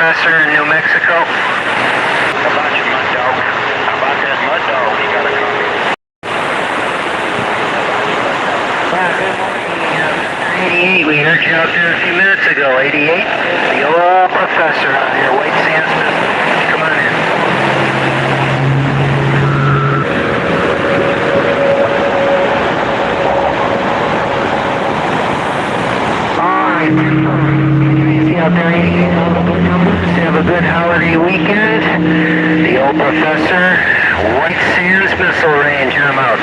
Professor in New Mexico? How about your mud dog? How about that mud dog? You got a copy? Good morning. 88, we heard you out there a few minutes ago. 88? The old professor out here, White Sands Missile. Come on in. Alright. See out there, 88, all the good numbers. Have a good holiday weekend. The old professor, White Sands Missile Range. I'm out.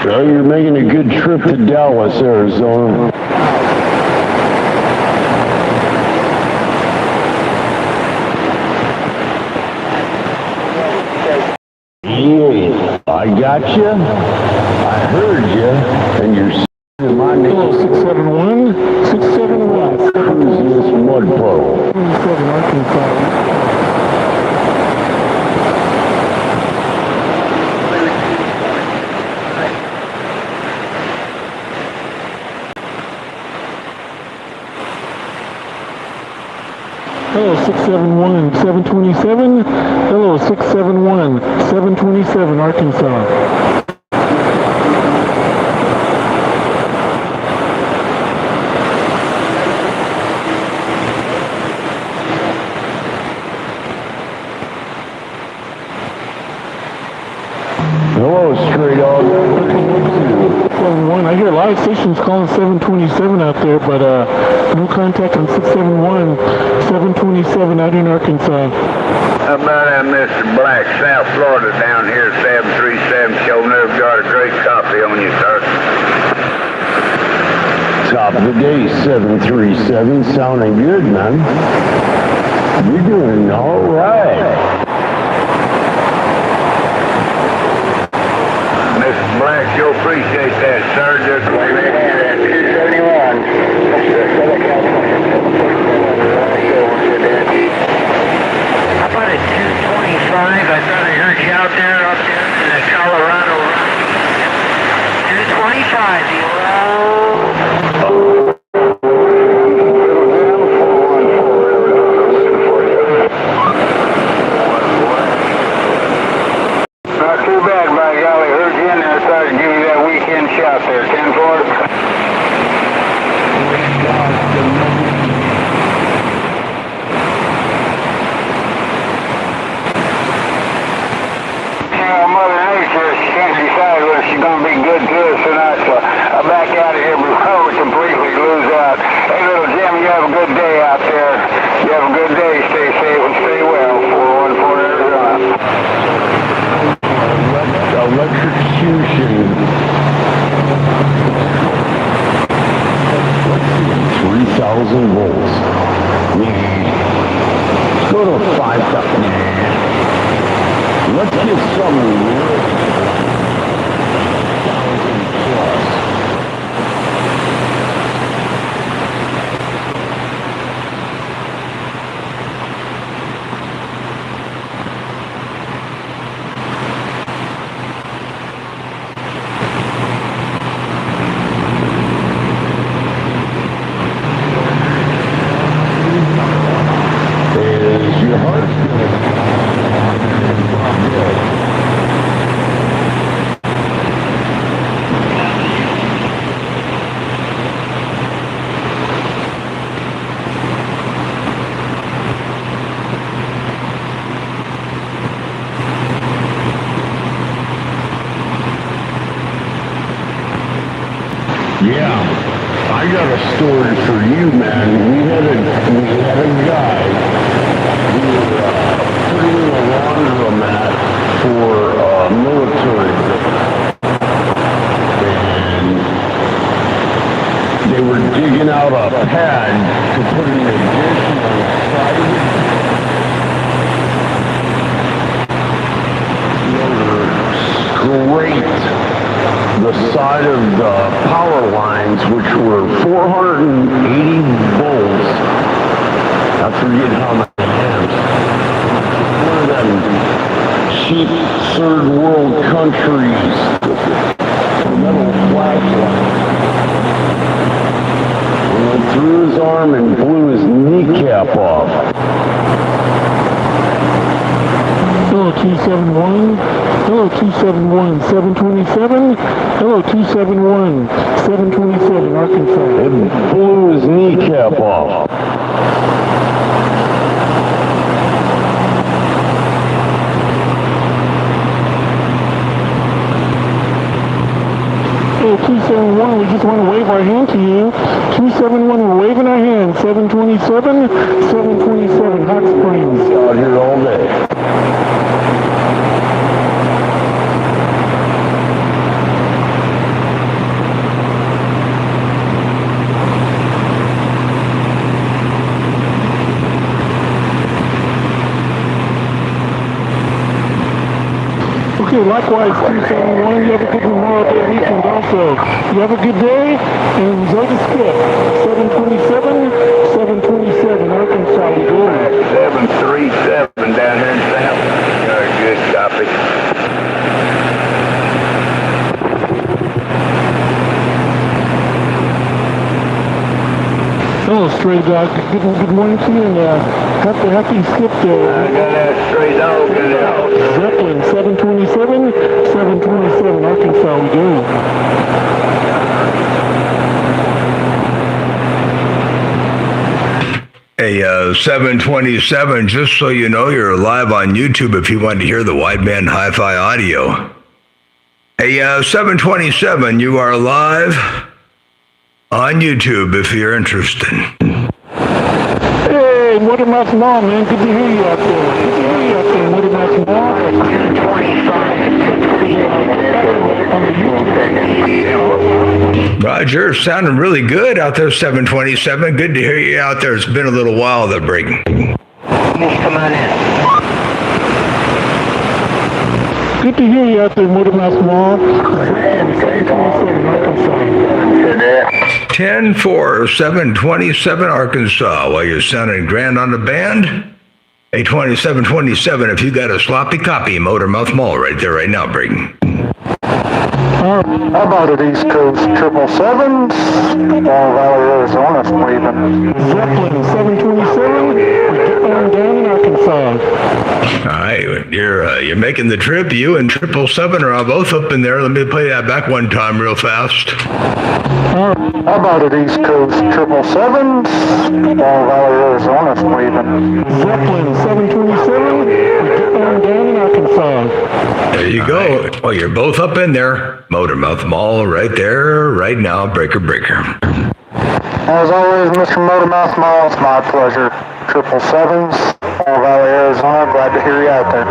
Well, you're making a good trip to Dallas, Arizona. Yeah, I got you. I heard you, and you're saying my name. 671. 671. Who's this mud puddle? 27 Arkansas. Hello, 671, 727. Hello, 671, 727, Arkansas. Hello, Stray Dog. 671. I hear a lot of stations calling 727 out there, but no contact on 671, 727 out in Arkansas. How about that Mr. Black, South Florida down here, 737, show never got a great copy on you, sir. Top of the day, 737. Sounding good, man. You're doing all right. Mr. Black, you'll appreciate that, sir. Just wait a minute at 271. Southern California. How about at 225? I thought I heard you out there in the Colorado Rockies. 225, the old... Not too bad, by golly. Heard you in there. Thought I'd give you that weekend shot there. 10-4. Mother Nature, she can't decide whether she's going to be good to us or not, so I'm back out of here before we completely lose out. Hey, little Jim, you have a good day out there. You have a good day. Stay safe and stay well. 414 Arizona. Electrocution. 3,000 volts. Let's go to 5,000. Let's get some real 1,000 plus. Is your heart good? Yeah, I got a story for you, man. We had a guy who put in a laundromat for military, and they were digging out a pad to put an additional side. Scraped the side of the power lines, which were 480 volts. I forget how many amps. One of them cheap third world countries, metal flashlight. Went through his arm and blew his kneecap off. Hello 271. Hello 271. 727. Hello 271. 727 Arkansas. It blew his kneecap off. Hello 271. We just want to wave our hand to you. 271. We're waving our hand. 727. 727 Hot Springs. Out here all day. Okay, likewise, 271. You have a good Memorial Day weekend also. You have a good day and enjoy the skip. 727, 727 Arkansas. We go. 737 down here in South. Good copy. Hello, Stray Dog. Good morning to you and happy skip I day. got that stray dog in there. Zeppelin, 727, 727 Arkansas. We go. Hey, 727, just so you know, you're live on YouTube if you want to hear the wideband hi-fi audio. Hey, 727, you are live on YouTube if you're interested. Hey, Motormouth Mall, man. Good to hear you out there. Good to hear you out there, Motormouth Mall. 225. Roger, sounding really good out there, 727. Good to hear you out there. It's been a little while, the break. Just come on in. Good to hear you out there, Motormouth Mall. 727 Arkansas. 10-4, 727 Arkansas. While you're sounding grand on the band, hey, 2727, if you got a sloppy copy, Motormouth Mall right there right now, Brayden. How about at East Coast 777s? All Valley, Arizona, leaving. Zeppelin, 727. We're getting on down in Arkansas. All right, you're making the trip. You and 777 are both up in there. Let me play that back one time real fast. How about at East Coast 777s? All Valley, Arizona, leaving. Zeppelin, 727. We're getting on down in Arkansas. There you go. Well, you're both up in there. Motormouth Mall right there, right now. Breaker. As always, Mr. Motormouth Mall, it's my pleasure. 777s, All Valley, Arizona, glad to hear you out there.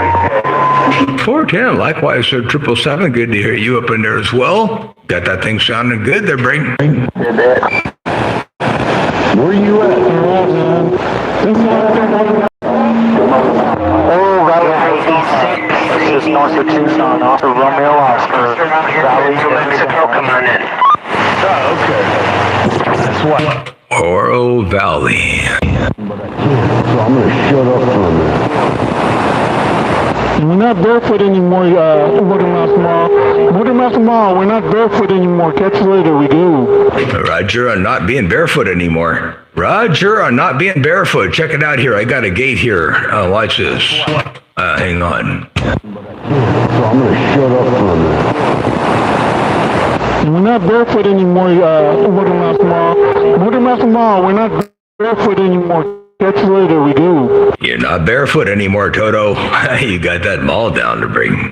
410, likewise, sir. 777. Good to hear you up in there as well. Got that thing sounding good there, Brayden. Where you at? Oh, Valley, this is north of Tucson, off of Romeo, Oscar. Valley, New Mexico, come on in. Oh, okay. That's what. Oro Valley. So I'm gonna shut up for a minute. We're not barefoot anymore, Motormouth Mall. Motormouth Mall, we're not barefoot anymore. Catch you later, we go. Roger, I'm not being barefoot anymore. Roger, I'm not being barefoot. Check it out here. I got a gate here. Watch this. Hang on. So I'm gonna shut up for a minute. We're not barefoot anymore, Motormouth Mall. Motormouth Mall, we're not barefoot anymore. Catch you later, we go. You're not barefoot anymore, Toto. You got that mall down to bring.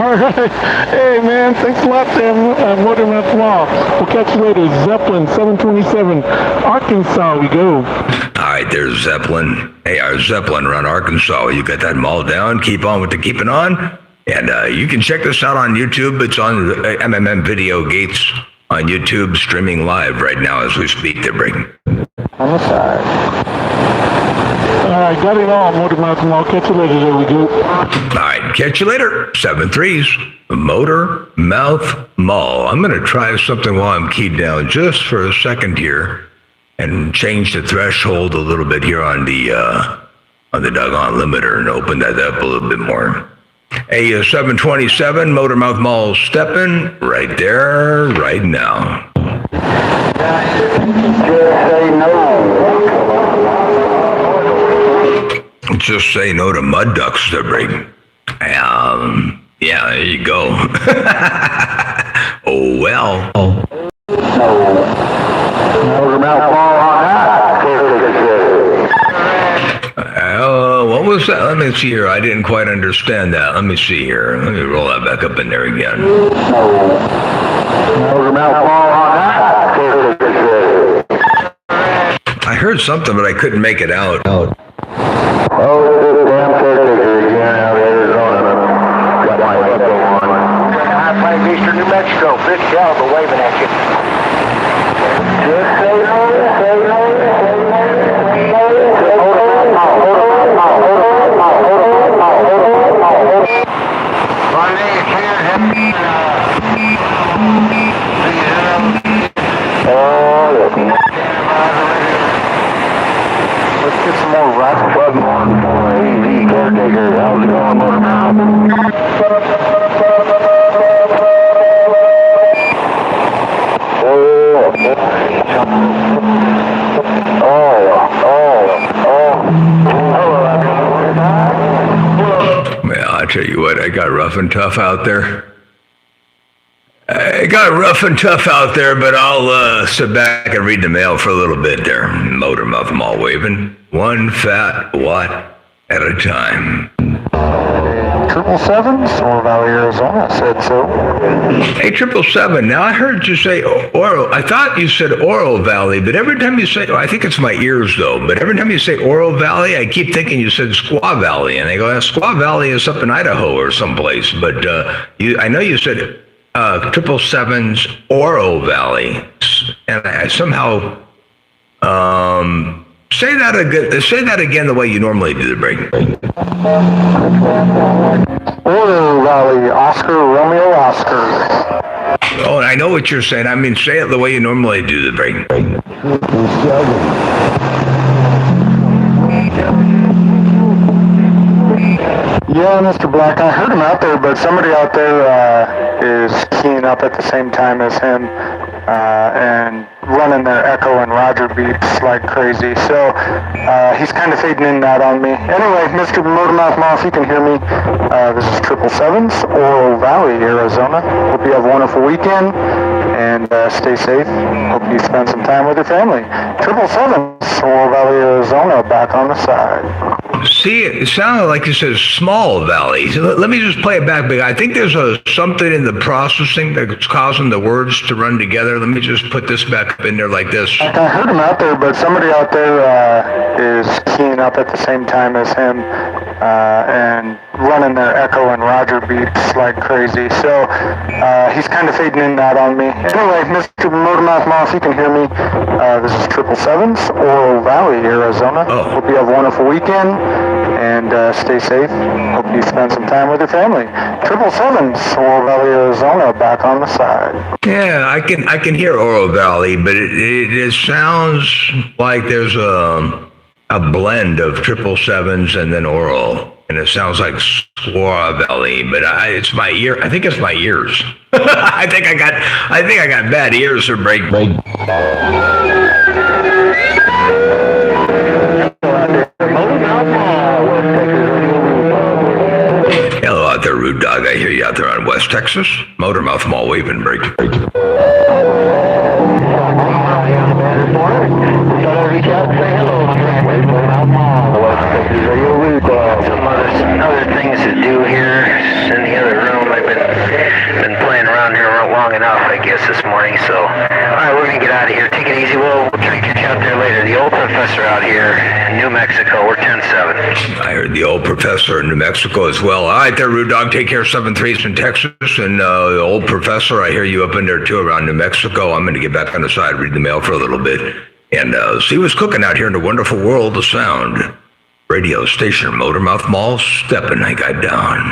All right. Hey, man, thanks a lot there, Motormouth Mall. We'll catch you later. Zeppelin, 727, Arkansas, we go. All right, there's Zeppelin. Hey, our Zeppelin around Arkansas. You got that mall down. Keep on with the keeping on. And you can check this out on YouTube. It's on MMM Video Gates on YouTube, streaming live right now as we speak. They're breaking. On the side. All right, got it all, Motormouth Mall. Catch you later, there we go. All right, catch you later. 7-3s, Motor Mouth Mall. I'm going to try something while I'm keyed down just for a second here and change the threshold a little bit here on the doggone limiter and open that up a little bit more. Hey, 727, Motor Mouth Mall stepping right there, right now. Just say no. just say no to mud ducks, they're big. Yeah, there you go. Oh, well. Motormouth Mall on that. What was that? Let me see here. I didn't quite understand that. Let me see here. Let me roll that back up in there again. Motormouth Mall on that. I heard something, but I couldn't make it out. Oh, this damn caretaker again out of Arizona. Got my echo on. High Plains, Eastern New Mexico. Big Caliber waving at you. Just say no, say no, say no. My name's here. Let's get some more rock club on AV caretaker. How's it going, Motormouth? Well, I tell you what, I got rough and tough out there. But I'll sit back and read the mail for a little bit there. Motormouth Mall waving. One fat watt at a time. 777, Oro Valley, Arizona, said so. Hey, 777, now I heard you say Oro. I thought you said Oro Valley, but every time you say, I think it's my ears though, but every time you say Oro Valley, I keep thinking you said Squaw Valley. And I go, Squaw Valley is up in Idaho or someplace. But I know you said 777's Oro Valley. And I somehow, say that again the way you normally do the break. Oro Valley, Oscar, Romeo, Oscar. Oh, I know what you're saying. I mean, say it the way you normally do the break. Yeah, Mr. Black, I heard him out there, but somebody out there is keying up at the same time as him and running their echo and Roger beeps like crazy. So he's kind of fading in and out on me. Anyway, Mr. Motormouth Mall, if you can hear me, this is 777's Oro Valley, Arizona. Hope you have a wonderful weekend and stay safe. Hope you spend some time with your family. 777's Oro Valley, Arizona, back on the side. See, it sounded like you said small valley. So let me just play it back. I think there's something in the processing that's causing the words to run together. Let me just put this back up in there like this. I heard him out there, but somebody out there is keying up at the same time as him and running their echo and Roger beeps like crazy. So he's kind of fading in and out on me. Anyway, Mr. Motormouth Mall, if you can hear me, this is 777's Oro Valley, Arizona. Hope you have a wonderful weekend and stay safe. Hope you spend some time with your family. 777's Oro Valley, Arizona, back on the side. Yeah, I can hear Oro Valley, but it sounds like there's a blend of 777s and then Oro. And it sounds like Squaw Valley, but it's my ear. I think it's my ears. I think I got bad ears or break. Hello out there, Rude Dog. I hear you out there on West Texas. Motormouth Mall waving break. Some other things to do here in the other room. I've been playing around here long enough, I guess, this morning. So, all right, we're gonna get out of here. Take it easy. We'll try to catch you out there later. The old professor out here in New Mexico. We're 10-7. I heard the old professor in New Mexico as well. All right, there, Rude Dog. Take care. 7-3's in Texas, and the old professor. I hear you up in there too, around New Mexico. I'm gonna get back on the side, read the mail for a little bit, and see what's cooking out here in the wonderful world of sound. Radio station, Motormouth Mall, stepping I got down.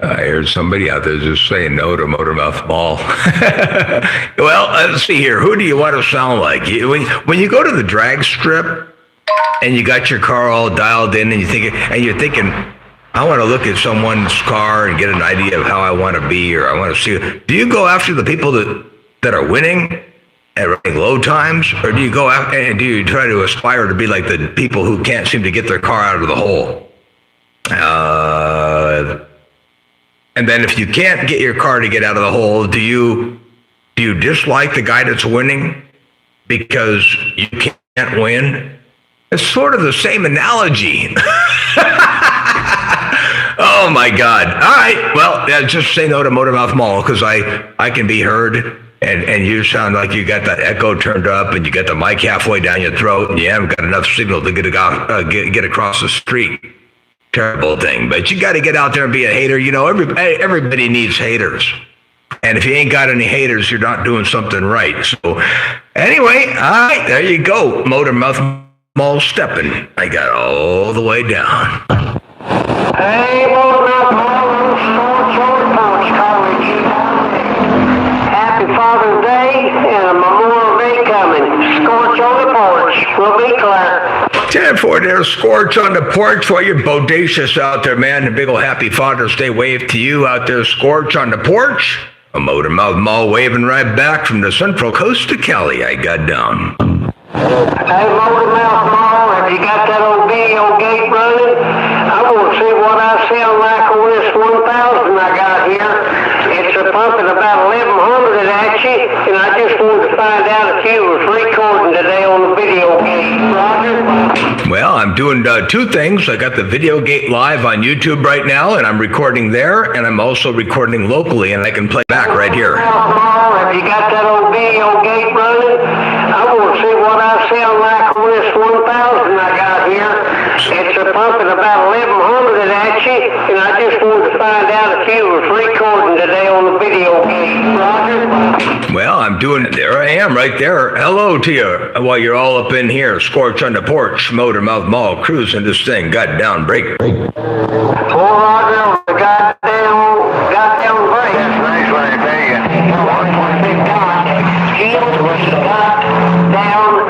I heard somebody out there just saying no to Motormouth Mall. Well, let's see here. Who do you want to sound like? When you go to the drag strip and you got your car all dialed in and you're thinking, I want to look at someone's car and get an idea of how I want to be, or I want to see. Do you go after the people that are winning and running low times, or do you go after and do you try to aspire to be like the people who can't seem to get their car out of the hole? And then if you can't get your car to get out of the hole, do you dislike the guy that's winning because you can't win? It's sort of the same analogy. Oh my God. All right. Well, just say no to Motormouth Mall, because I can be heard, and you sound like you got that echo turned up, and you got the mic halfway down your throat, and you haven't got enough signal to get across the street. Terrible thing. But you got to get out there and be a hater. You know, everybody needs haters. And if you ain't got any haters, you're not doing something right. So anyway, all right, there you go. Motormouth Mall stepping. I got all the way down. Hey, Motormouth Mall, Scorch Porch calling you. Happy Father's Day and a Memorial Day coming. Scorch on the porch. We'll be clear. 10-4 there, Scorch on the porch while you're bodacious out there, man. A big ol' happy Father's Day wave to you out there, Scorch on the porch. A Motormouth Mall waving right back from the Central Coast to Cali. I got down. Hey, Motormouth Mall, have you got that old video gate running? I want to see what I sound like on this 1000 I got here. It's pumping about 1100 at you, and I just wanted to find out if you was recording today on the video gate. Roger? Well, I'm doing two things. I got the Video Gate live on YouTube right now, and I'm recording there, and I'm also recording locally, and I can play back right here. Motormouth Mall, have you got that old video gate running? I want to see what I sound like on this 1000 I got here. It's pumping about 1100 at you, and I just wanted to find out if you was recording today on the video gate. Roger? Well, I'm doing it. There I am right there. Hello to you while you're all up in here. Scorch on the porch, Motormouth Mall, cruising this thing. Got down, break. Well, Roger, the goddamn break. That's nice one, I tell you. Big time. Shield was got down,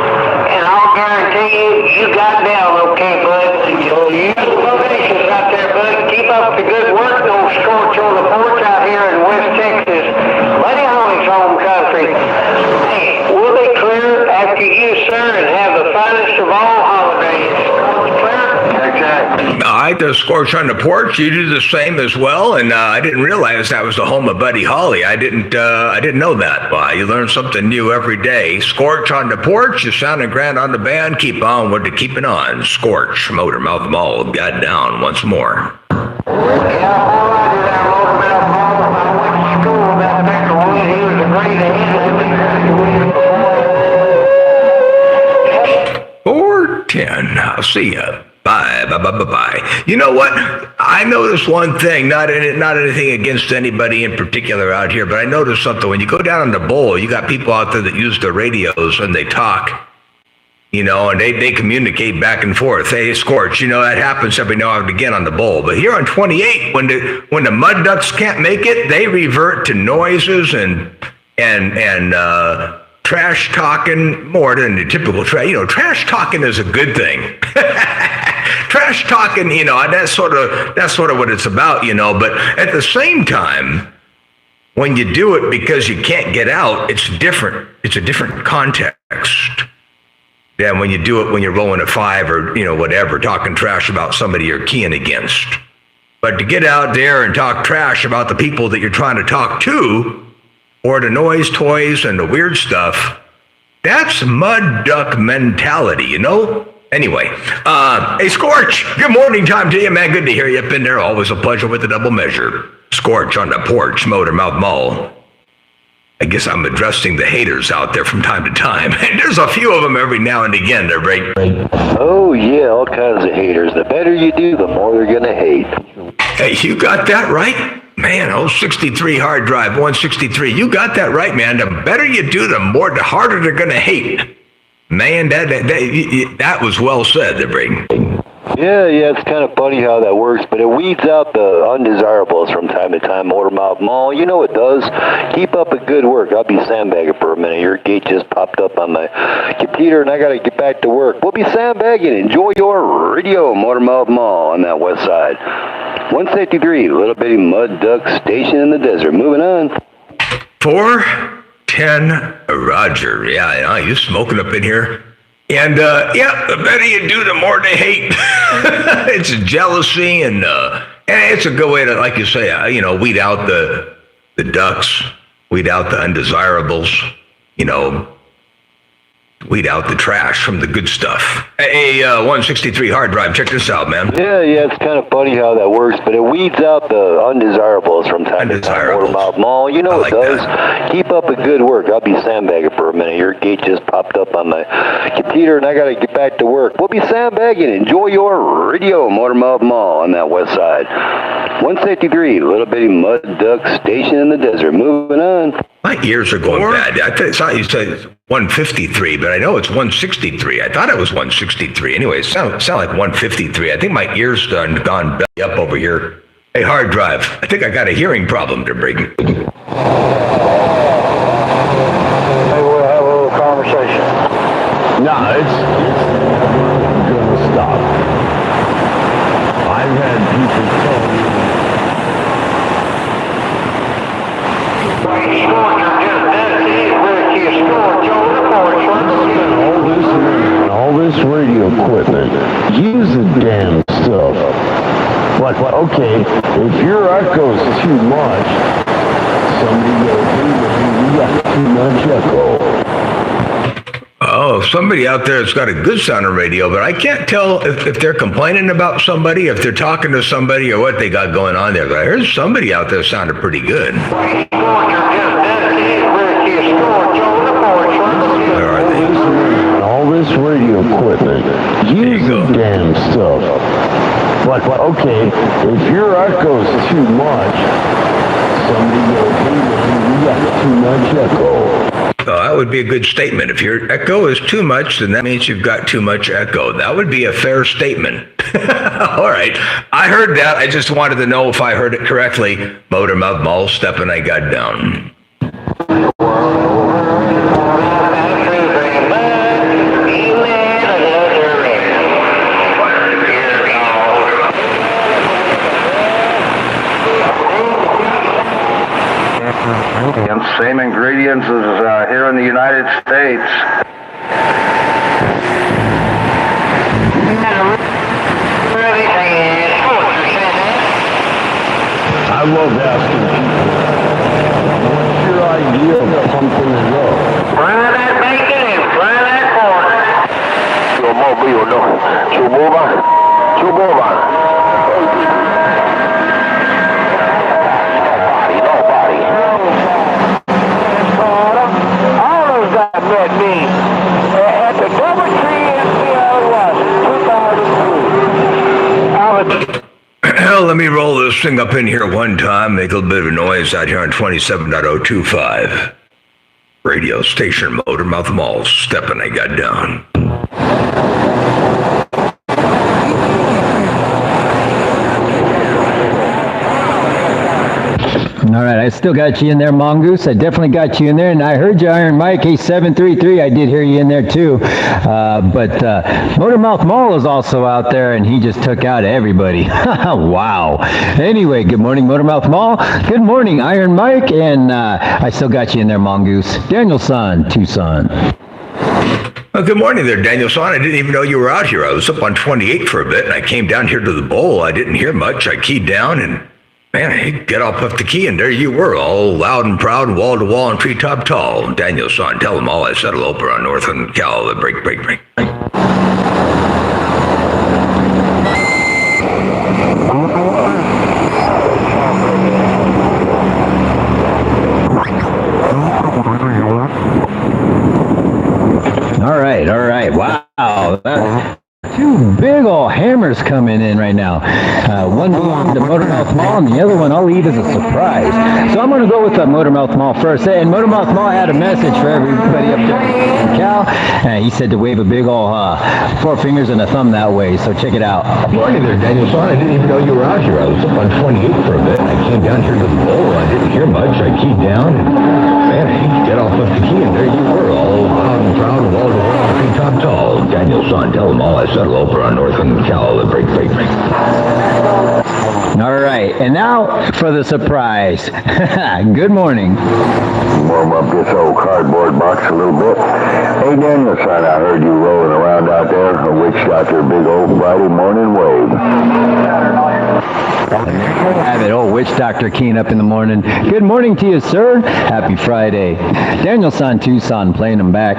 and I'll guarantee you got down okay, bud. You motivations out there, bud. Keep up the good work. Don't Scorch on the porch out here in West Texas. Buddy Holly's home country. Hey, we'll be clear after you, sir, and have the finest of all holidays. Clear? Okay. All right, the Scorch on the porch. You do the same as well, and I didn't realize that was the home of Buddy Holly. I didn't know that. Wow, you learn something new every day. Scorch on the porch. You sounded grand on the band. Keep on with the keeping on. Scorch, Motormouth Mall got down once more. Yeah, all right, that Motormouth Mall. I went to school down there to Wood. He was a great head. 410. I'll see ya. Bye, bye, bye, bye, bye. You know what? I noticed one thing, not anything against anybody in particular out here, but I noticed something. When you go down in the bowl, you got people out there that use their radios and they talk, you know, and they communicate back and forth. Hey, Scorch, you know, that happens every now and again on the bowl. But here on 28, when the mud ducks can't make it, they revert to noises and trash talking more than the typical trash. You know, trash talking is a good thing. Trash talking, you know, that's sort of what it's about, you know. But at the same time, when you do it because you can't get out, it's different. It's a different context than when you do it when you're rolling a 5 or, you know, whatever, talking trash about somebody you're keying against. But to get out there and talk trash about the people that you're trying to talk to, or the noise toys and the weird stuff, that's mud duck mentality, you know? Anyway, hey, Scorch, good morning time to you, man. Good to hear you up in there. Always a pleasure with the double measure. Scorch on the porch, Motormouth Mall. I guess I'm addressing the haters out there from time to time. And there's a few of them every now and again. They're right. Oh, yeah, all kinds of haters. The better you do, the more they're going to hate. Hey, you got that right? Man, 63 hard drive, 163. You got that right, man. The better you do, the harder they're going to hate. Man, that was well said, there, Brayden. Yeah, it's kind of funny how that works, but it weeds out the undesirables from time to time, Motormouth Mall. You know it does. Keep up the good work. I'll be sandbagging for a minute. Your gate just popped up on my computer, and I got to get back to work. We'll be sandbagging. Enjoy your radio, Motormouth Mall, on that west side. 153, Little Bitty Mud Duck Station in the desert. Moving on. 410 Roger. Yeah, you smoking up in here. And, the better you do, the more they hate. It's jealousy, and it's a good way to, like you say, weed out the ducks, weed out the undesirables, weed out the trash from the good stuff. Hey, 163 hard drive, check this out, man. Yeah, it's kind of funny how that works, but it weeds out the undesirables from time to time, Motormouth Mall. You know it does. Keep up the good work. I'll be sandbagging for a minute. Your gate just popped up on my computer, and I got to get back to work. We'll be sandbagging. Enjoy your radio, Motormouth Mall, on that west side. 153, Little Bitty Mud Duck Station in the desert. Moving on. My ears are going bad. I thought you said 153, but I know it's 163. I thought it was 163. Anyway, it sound like 153. I think my ears done gone belly up over here. Hey, hard drive. I think I got a hearing problem to bring. Hey, we'll have a little conversation. No, it's gonna stop. I've had people tell me. All this radio equipment, use the damn stuff. But okay, if your echo's too much, somebody goes, you got too much echo. Oh, somebody out there has got a good sounding radio, but I can't tell if they're complaining about somebody, if they're talking to somebody, or what they got going on there. But I heard somebody out there sounded pretty good. Where are they? All this radio equipment, use the damn stuff. But okay, if your echo's too much, somebody goes, you got too much echo. That would be a good statement. If your echo is too much, then that means you've got too much echo. That would be a fair statement. All right. I heard that. I just wanted to know if I heard it correctly. Motormouth Mall, stepping, I got down. Same ingredients as here in the United States. I love asking people, what's your idea of pumping it up? Fry that bacon and fry that pork. Automobile, no. Chuboba. Let me roll this thing up in here one time, make a little bit of a noise out here on 27.025. Radio station, Motormouth Mall, stepping, I got down. All right, I still got you in there, Mongoose. I definitely got you in there, and I heard you, Iron Mike. Hey, 733, I did hear you in there too. But Motormouth Mall is also out there, and he just took out everybody. Wow. Anyway, good morning, Motormouth Mall. Good morning, Iron Mike, and I still got you in there, Mongoose. Danielson, Tucson. Well, good morning there, Danielson. I didn't even know you were out here. I was up on 28 for a bit, and I came down here to the bowl. I didn't hear much. I keyed down, and man, I get off the key, and there you were, all loud and proud, wall to wall and treetop tall. Danielson, tell them all I said hello on North and Cal. Break. All right. Wow. Two big old hammers coming in right now. One belonging to Motormouth Mall. Mall, and the other one I'll leave as a surprise. So I'm going to go with Motormouth Mall first. And Motormouth Mall had a message for everybody up there in Cal. And he said to wave a big old 4 fingers and a thumb that way. So check it out. Morning there, Daniel Son. I didn't even know you were out here. I was up on 28 for a bit. I came down here to the bowl. I didn't hear much. I keyed down. And, man, I get off of the key, and there you were, all loud and proud, wall to wall, top tall. Daniel Son, tell them all I settle over on North and Cal. The break. All right, and now for the surprise. Good morning. Warm up this old cardboard box a little bit. Hey, Daniel, son, I heard you rolling around out there. A witch doctor, big old Friday morning wave. Have it, old witch doctor keying up in the morning. Good morning to you, sir. Happy Friday. Daniel San Tucson playing them back.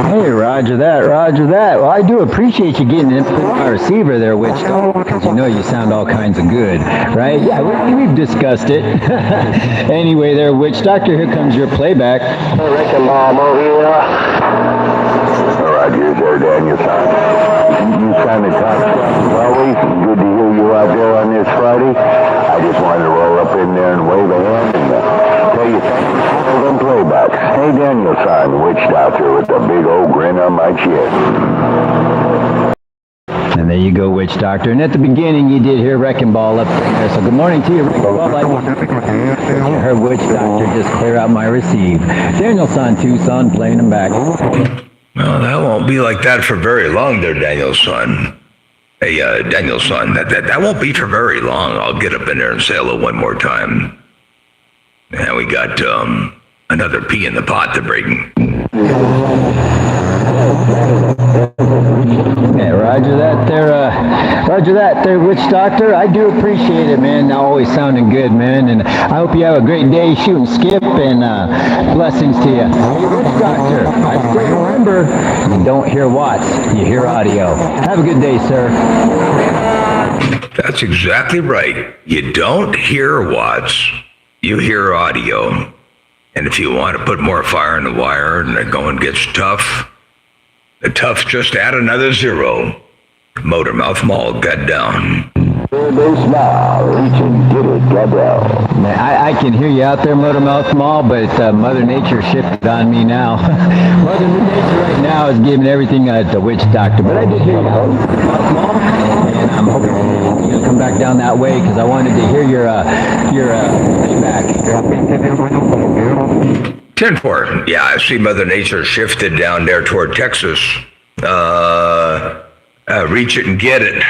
Hey, roger that. Well, I do appreciate you getting in my receiver there, Witch Doctor, because you know you sound all kinds of good, right? Yeah, we've discussed it. Anyway there, Witch Doctor, here comes your playback. Wrecking ball over here. Roger's there, Daniel, son. You sounded top as always. Good to hear you out there on this Friday. I just wanted to roll up in there and wave a hand and tell you thanks for them playbacks. Hey, Daniel, son, witch doctor with a big old grin on my chin. And there you go, Witch Doctor. And at the beginning, you did hear Wrecking Ball up there. So good morning to you, Wrecking Ball. I heard Witch Doctor just clear out my receive. Daniel San Tucson playing them back. Well, that won't be like that for very long there, Daniel Son. Hey, Daniel Son, that won't be for very long. I'll get up in there and say hello one more time. And we got another pea in the pot to bring. Yeah, roger that there, Witch Doctor. I do appreciate it, man. Always sounding good, man. And I hope you have a great day shooting skip, and blessings to you. Hey, Witch Doctor, I still remember, you don't hear watts, you hear audio. Have a good day, sir. That's exactly right. You don't hear watts, you hear audio. And if you want to put more fire in the wire and the going gets tough, the tough just add another 0. Motormouth Mall got down. They smile, reach and get it, got down. Man, I can hear you out there, Motormouth Mall, but Mother Nature shifted on me now. Mother Nature right now is giving everything to Witch Doctor. But I did hear you out there, Motormouth Mall, and I'm hoping you're going to come back down that way because I wanted to hear your feedback. 10-4. Yeah, I see Mother Nature shifted down there toward Texas. Reach it and get it.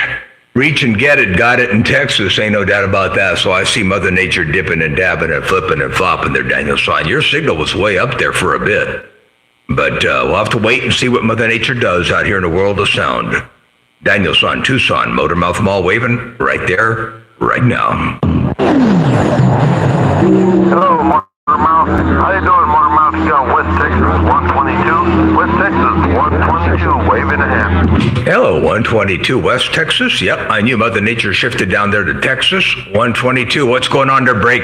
Reach and get it, got it in Texas, ain't no doubt about that. So I see Mother Nature dipping and dabbing and flipping and flopping there, Daniel Son. Your signal was way up there for a bit. But we'll have to wait and see what Mother Nature does out here in the world of sound. Daniel Son, Tucson, Motormouth Mall waving right there, right now. Hello, Motormouth. How you doing, Motormouth? You got West Texas 122. West Texas 122, waving a hand. Hello, 122 West Texas. Yep, I knew Mother Nature shifted down there to Texas. 122, what's going on there, break?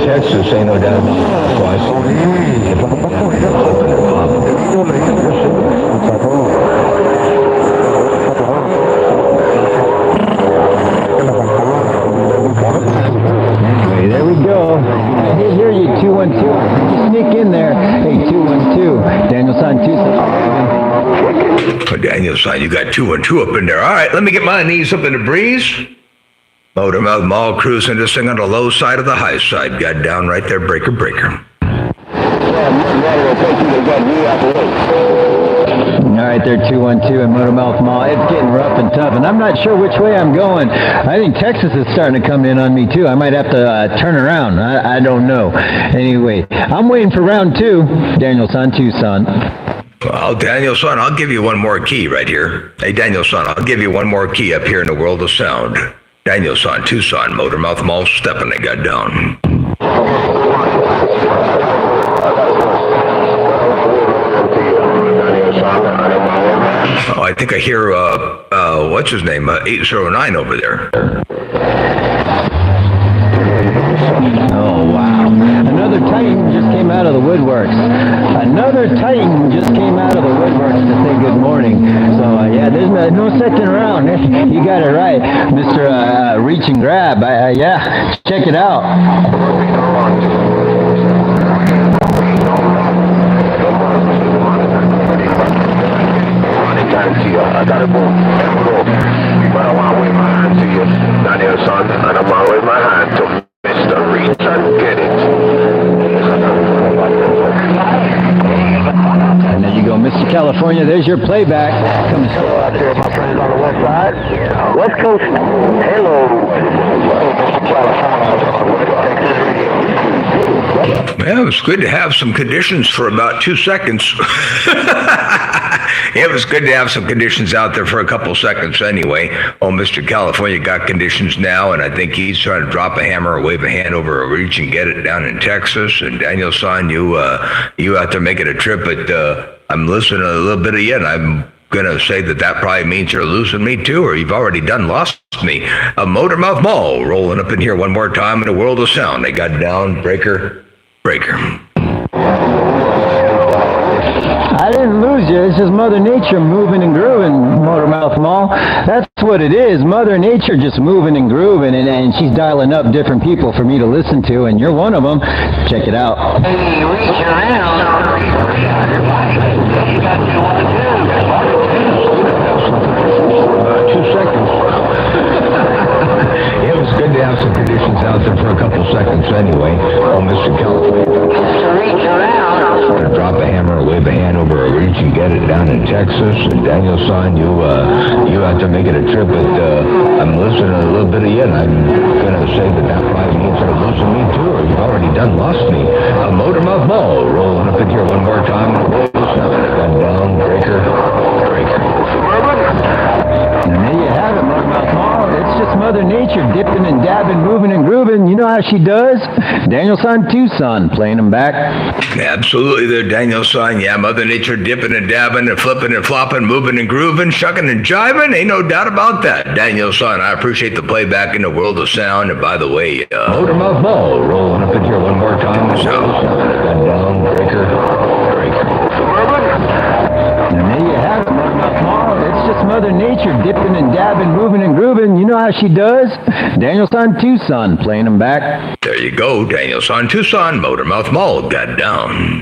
Texas, ain't no doubt about it. So I Anyway, there we go. I did hear you, 212. Sneak in there. Hey, 212. Daniel San Tucson. Oh, Daniel Son, you got 212 up in there. All right, let me get my knees up in the breeze. Motormouth Mall cruising this thing on the low side of the high side. Got down right there, breaker. All right, there, 212 and Motormouth Mall. It's getting rough and tough, and I'm not sure which way I'm going. I think Texas is starting to come in on me, too. I might have to turn around. I don't know. Anyway, I'm waiting for round 2. Daniel San Tucson. Well, Daniel Son, I'll give you one more key right here. Hey, Daniel Son, I'll give you one more key up here in the world of sound. Daniel San Tucson, Motormouth Mall stepping, they got down. think I hear, what's his name, 809 over there. Oh, wow. Another Titan just came out of the woodworks. Another Titan just came out of the woodworks to say good morning. So, yeah, there's no second around. You got it right, Mr. Reach and Grab. Yeah, check it out. I gotta go. But I want to wave my hand to you, Daniel son, and I want to wave my hand to Mr. Reach and Get It. And there you go, Mr. California. There's your playback. Come Hello out there, my friends on the west side. West Coast. Hello. Mr. California. Yeah, it was good to have some conditions for about 2 seconds. It was good to have some conditions out there for a couple seconds anyway. Oh, Mr. California got conditions now, and I think he's trying to drop a hammer or wave a hand over a Reach and Get It down in Texas. And Daniel San, you out there making a trip, but I'm listening a little bit of you, and I'm going to say that probably means you're losing me too, or you've already done lost me. A Motormouth Mall rolling up in here one more time in a world of sound. They got down, breaker. I didn't lose you. It's just Mother Nature moving and grooving, Motormouth Mall. That's what it is. Mother Nature just moving and grooving, and she's dialing up different people for me to listen to, and you're one of them. Check it out. Hey, reach around. 2 seconds. It was good to have some conditions out there for a couple seconds anyway. Oh, Mr. California. Reach around. Drop a hammer or wave a hand over a Reach and Get It down in Texas. And Daniel San, you out there making a trip, but I'm listening a little bit of you, and I'm going to say that probably means you're losing me too, or you've already done lost me. A Motormouth Mall rolling up in here one more time. Gun down, breaker. And there you have it, Motormouth Mall. It's just Mother Nature dipping and dabbing, moving and grooving. You know how she does? Daniel San Tucson playing them back. Absolutely there, Daniel San. Yeah, Mother Nature dipping and dabbing and flipping and flopping, moving and grooving, shucking and jiving. Ain't no doubt about that. Daniel San, I appreciate the playback in the world of sound. And by the way, Motormouth Mall rolling up in here one more time. So, gun down, breaker. And there you have it, Motormouth Mall. It's just Mother Nature dipping and dabbing, moving and grooving. You know how she does? Daniel San Tucson playing them back. There you go, Daniel San Tucson, Motormouth Mall got down.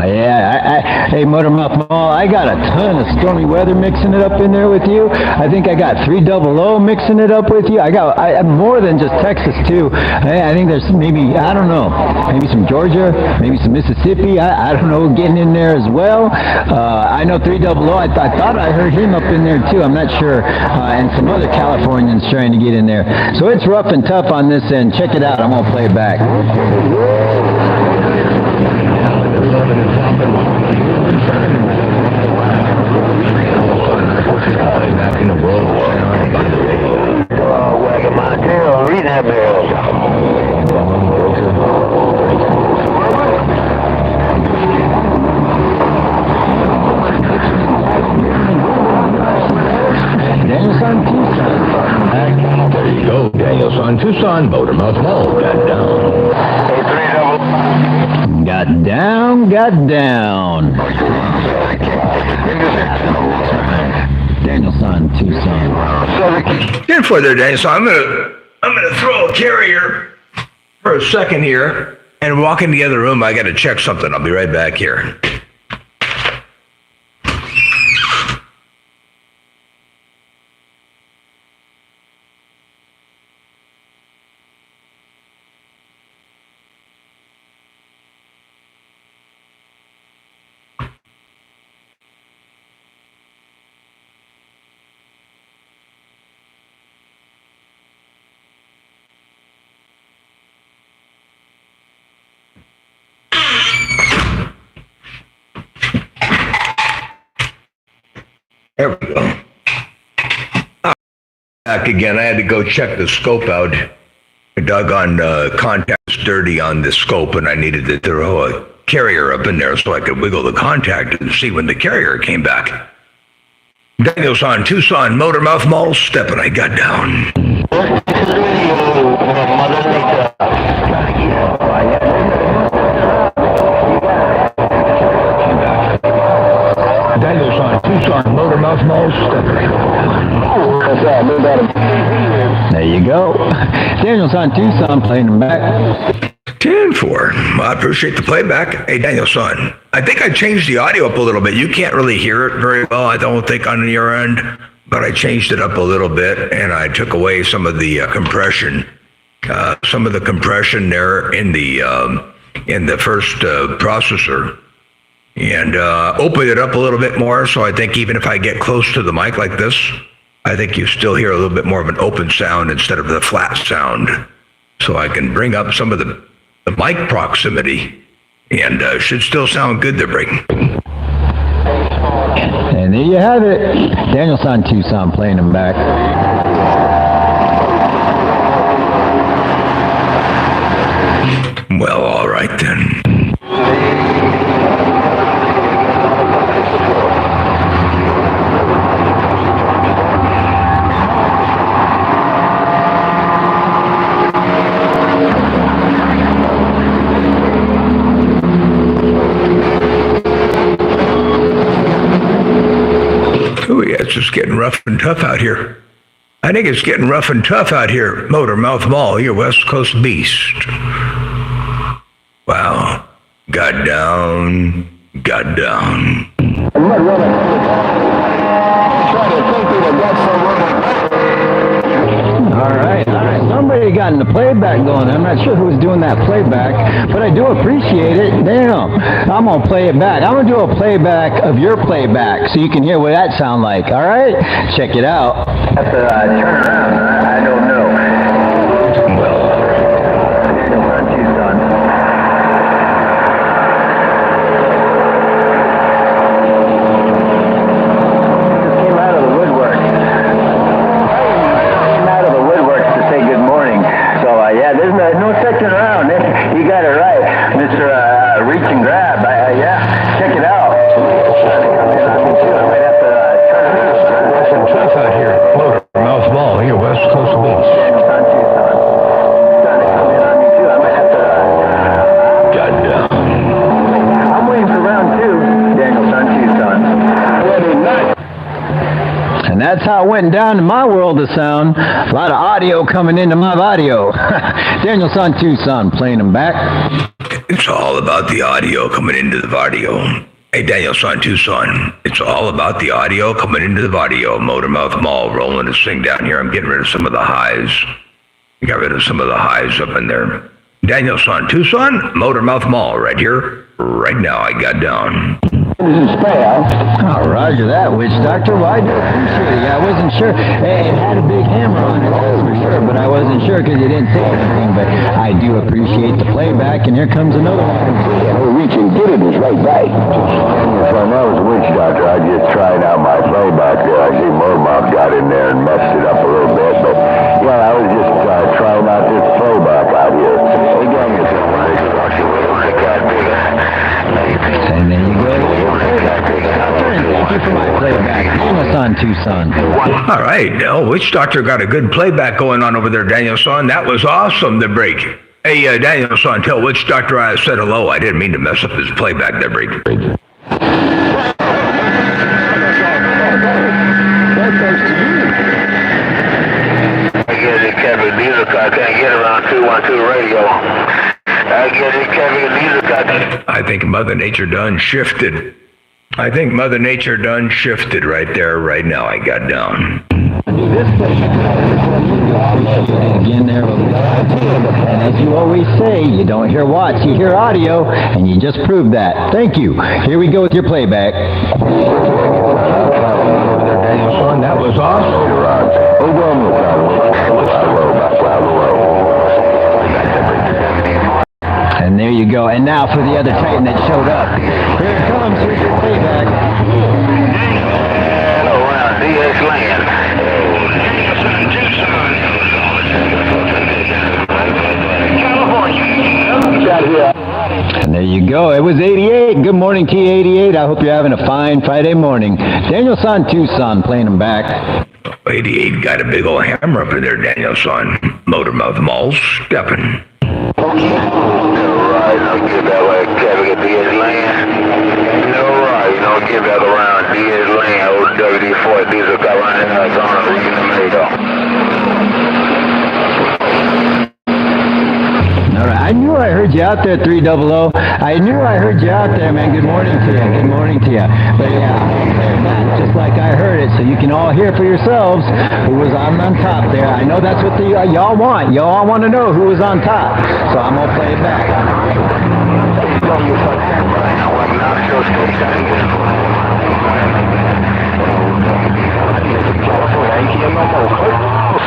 Yeah, hey, Motormouth Mall, I got a ton of stormy weather mixing it up in there with you. I think I got 300 mixing it up with you. I'm more than just Texas, too. I think there's maybe, I don't know, maybe some Georgia, maybe some Mississippi. I don't know, getting in there as well. I know 300, I thought I heard him up in there, too. I'm not sure. And some other Californians trying to get in there. So it's rough and tough on this end. Check it out. I'm going to play it back. Back in the world, Wagging my tail, read that bell. Daniel San Tucson. There you go, Daniel San Tucson, Motormouth Mall got down. Hey, 300. Got down. Daniel San Tucson. In for there, Daniel San. I'm gonna throw a carrier for a second here and walk into the other room. I gotta check something. I'll be right back here. There we go. Back again. I had to go check the scope out. The doggone contact's dirty on the scope, and I needed to throw a carrier up in there so I could wiggle the contact and see when the carrier came back. Danielson, Tucson, Motor Mouth Mall, step, and I got down. Danielson, Tucson, Motor Mouth Mall, step, and I got down. There you go. Danielson, Tucson, playing them back. 10-4. Well, I appreciate the playback. Hey, Danielson, I think I changed the audio up a little bit. You can't really hear it very well, I don't think, on your end, but I changed it up a little bit, and I took away some of the compression. Some of the compression there in the first processor, and opened it up a little bit more, so I think even if I get close to the mic like this, I think you still hear a little bit more of an open sound instead of the flat sound. So I can bring up some of the mic proximity, and should still sound good there, Brayden. And there you have it. Danielson, Tucson, playing them back. Well, all right then. Oh yeah, it's just getting rough and tough out here. I think it's getting rough and tough out here, Motor Mouth Mall, your West Coast beast. Wow. Got down. All right. Somebody got in the playback going. I'm not sure who was doing that playback, but I do appreciate it. Damn. I'm going to play it back. I'm going to do a playback of your playback so you can hear what that sound like. All right? Check it out. Have to turn around. I don't know. That's how it went down in my world of sound. A lot of audio coming into my audio. Danielson, Tucson, playing them back. It's all about the audio coming into the audio. Hey, Danielson, Tucson, it's all about the audio coming into the audio. Motor Mouth Mall, rolling this thing down here. I'm getting rid of some of the highs. Got rid of some of the highs up in there. Danielson, Tucson, Motor Mouth Mall, right here, right now. I got down. Oh, roger that, Witch Doctor. Well, I do appreciate it. Yeah, I wasn't sure. It had a big hammer on it, that's for sure, but I wasn't sure because you didn't say anything. But I do appreciate the playback, and here comes another one. Reach and get it is right back. When I was a witch doctor, I just tried out my playback there. I see Murmouth got in there and messed it up a little bit, but yeah, I was just trying out this playback out here. Hey, Danielson, I can't do that. And there you go. Thank you for my playback. Danielson, Tucson. All right. Now, Witch Doctor got a good playback going on over there, Danielson. That was awesome, the break. Hey, Danielson, tell Witch Doctor I said hello. I didn't mean to mess up his playback there, break. I get it, Kevin. Music I can't get around 212 radio. I get it, Kevin. Music I think Mother Nature done shifted. I think Mother Nature done shifted right there, right now. I got down. Again there, and as you always say, you don't hear watts, you hear audio, and you just proved that. Thank you. Here we go with your playback. Danielson, that was awesome. And there you go. And now for the other Titan that showed up. Here it comes. Here's your playback. Hello, around DS Land. California. Got here. And there you go. It was 88. Good morning, T88. I hope you're having a fine Friday morning. Daniel-san Tucson playing them back. 88 got a big old hammer up in there, Daniel-san. Motormouth Mall stepping. Okay. No right, no give that way. Traffic at Diaz Lane. No right, no give that around Diaz Lane. Old WD-40 diesel car running Arizona, Region Tomato. All right. I knew I heard you out there, 300. I knew I heard you out there, man. Good morning to you. Good morning to you. But yeah, just like I heard it, so you can all hear for yourselves who was on top there. I know that's what the y'all want. Y'all want to know who was on top. So I'm gonna play it back.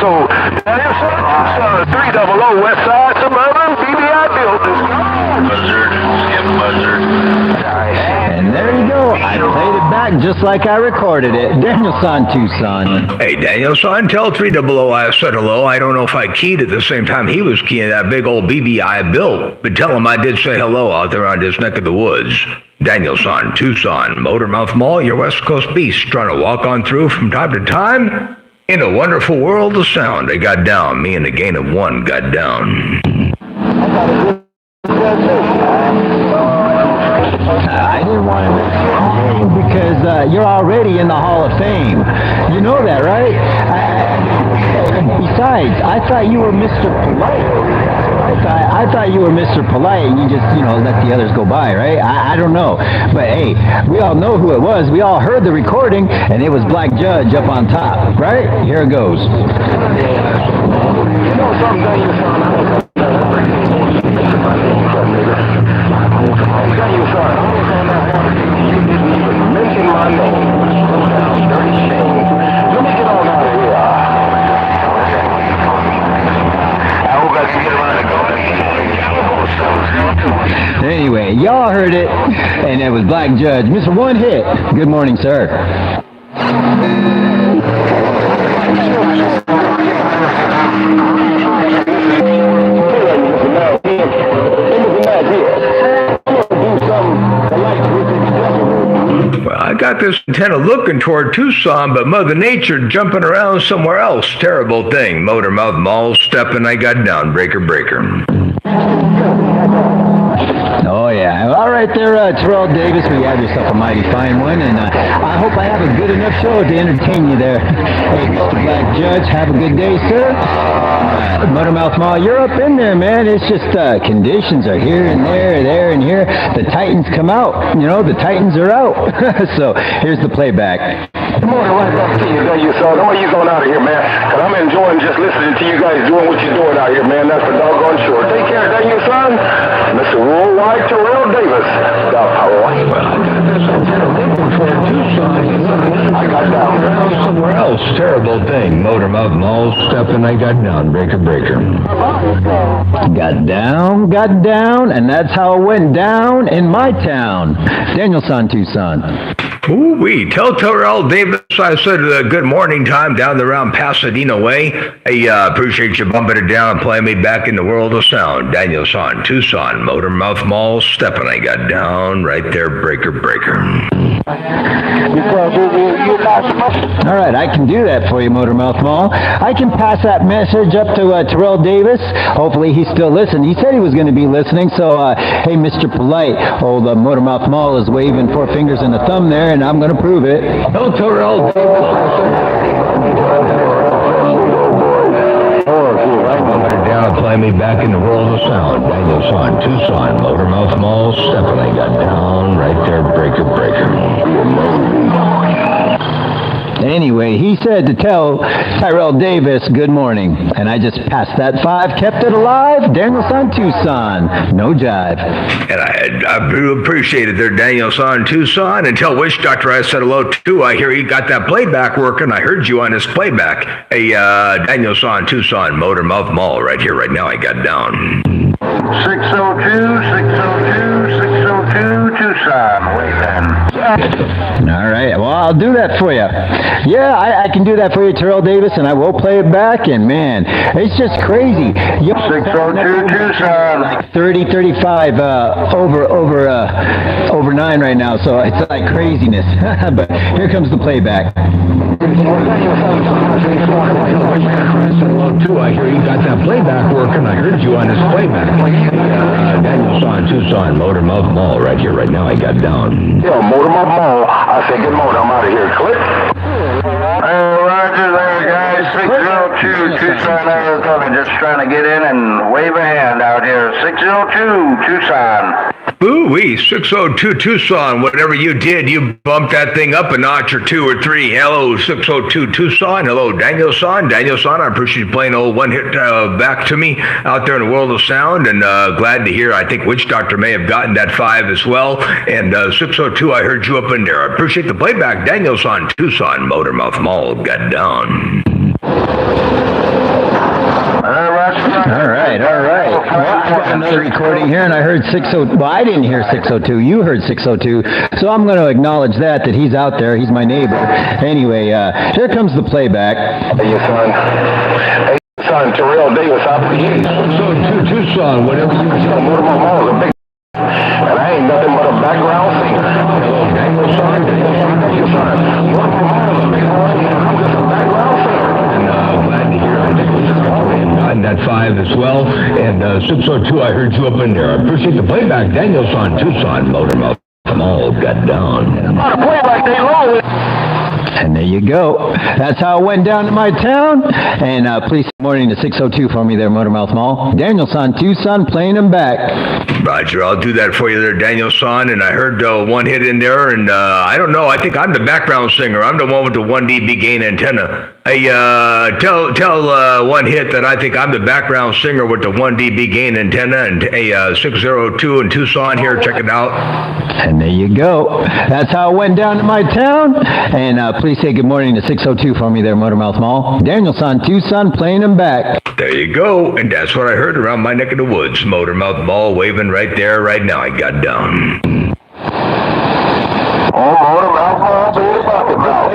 So, Daniel-san, 300 West Side Suburban, BBI building. Buzzard. And there you go. I played it back just like I recorded it. Daniel-san Tucson. Hey, Daniel-san, tell 300 I said hello. I don't know if I keyed at the same time he was keying that big old BBI bill, but tell him I did say hello out there on this neck of the woods. Daniel-san Tucson, Motormouth Mall, your West Coast beast, trying to walk on through from time to time. In a wonderful world of sound, they got down. Me and the gain of one got down. I didn't want to miss your name because you're already in the Hall of Fame. You know that, right? Besides, I thought you were Mr. Polite. I thought you were Mr. Polite and you just, let the others go by, right? I don't know. But hey, we all know who it was. We all heard the recording and it was Black Judge up on top, right? Here it goes. Mention my name. Dirty shame. Let me get on out of here. I hope I can get around to go. Anyway, y'all heard it, and it was Black Judge. Mr. One Hit. Good morning, sir. Well, I got this intent of looking toward Tucson, but Mother Nature jumping around somewhere else. Terrible thing. Motormouth Mall stepping, I got down. Breaker. Oh, yeah. All right there, Terrell Davis. We have yourself a mighty fine one, and I hope I have a good enough show to entertain you there. Hey, Mr. Black Judge, have a good day, sir. Motormouth Mall, you're up in there, man. It's just conditions are here and there and here. The Titans come out. The Titans are out. So here's the playback. Good morning, right back to you, Daniel-san. How are you going out of here, man? Because I'm enjoying just listening to you guys doing what you're doing out here, man. That's for doggone sure. Take care, Daniel-san. Mr. Worldwide Terrell Davis. I got down. Somewhere else. Terrible thing. Motormouth Mall stepping, I got down. Breaker. Got down, and that's how it went down in my town. Daniel-san Tucson. Ooh-wee. Tell Terrell Davis I said good morning time down around Pasadena way. Hey, appreciate you bumping it down and playing me back in the world of sound. Daniel-san Tucson, Motormouth Mall stepping, I got down right there. Breaker. All right, I can do that for you, Motormouth Mall. I can pass that message up to Terrell Davis. Hopefully he's still listening. He said he was going to be listening. So, hey, Mr. Polite, old Motormouth Mall is waving 4 fingers and a thumb there, and I'm going to prove it. Tell Terrell down and play me back in the world of sound. Daniel-san Tucson, Motormouth Mall stepping, I got down right there. Breaker. Anyway, he said to tell Tyrell Davis good morning, and I just passed that 5, kept it alive. Daniel-san Tucson, no jive. And I appreciate it there, Daniel-san Tucson. And tell Wish Doctor I said hello too. I hear he got that playback working. I heard you on his playback. Hey, Daniel-san Tucson, Motormouth Mall right here, right now. I got down. 602, Tucson, wait then. All right. Well, I'll do that for you. Yeah, I can do that for you, Terrell Davis, and I will play it back. And man, it's just crazy. 602 Tucson. Like 30, 35 over 9 right now, so it's like craziness. But here comes the playback. Too, I hear you got that playback working. I heard you on this playback. Daniel San, Tucson, Motor Mouth Mall, right here, right now. I got down. Yeah, Motor Mouth Mall. I said, good morning. I'm out of here. Click. Roger there, guys. 602 Tucson, Arizona. Just trying to get in and wave a hand out here. 602 Tucson. Ooh-wee, 602 Tucson, whatever you did, you bumped that thing up a notch or 2 or 3. Hello, 602 Tucson. Hello, Daniel San. Daniel San, I appreciate you playing old one hit back to me out there in the world of sound, and glad to hear. I think Witch Doctor may have gotten that 5 as well. And 602, I heard you up in there. I appreciate the playback. Daniel San, Tucson, Motor Mouth Mall, got down. All right. Well, I got another recording here, and I heard 602. Well, I didn't hear 602. You heard 602. So I'm going to acknowledge that he's out there. He's my neighbor. Anyway, here comes the playback. Hey, son. Hey, son, Terrell Davis out of the East. 602 Tucson, whatever you Motor Mouth Mall is a big. And I ain't nothing but a background singer. Hello, Daniel San. Motor Mouth Mall is a big one. I'm just a background singer. And glad to hear. I think we just gotten that 5 as well. And 602, I heard you up in there. I appreciate the playback. Daniel San, Tucson, Motor Mouth Mall, got down. On a play like they roll it. And there you go. That's how it went down in my town. And please, good morning to 602 for me there, Motormouth Mall. Daniel San, Tucson, playing them back. Roger, I'll do that for you there, Daniel San. And I heard one hit in there, and I don't know. I think I'm the background singer. I'm the one with the 1 dB gain antenna. Hey, tell one hit that I think I'm the background singer with the 1 dB gain antenna. And hey, 602 in Tucson here, check it out. And there you go. That's how it went down in my town. And please say good morning to 602 for me there, Motormouth Mall. Daniel San, Tucson, playing them back. There you go. And that's what I heard around my neck of the woods. Motormouth Mall waving right there, right now. I got down. Oh, Motormouth Mall, baby, bucket mouth.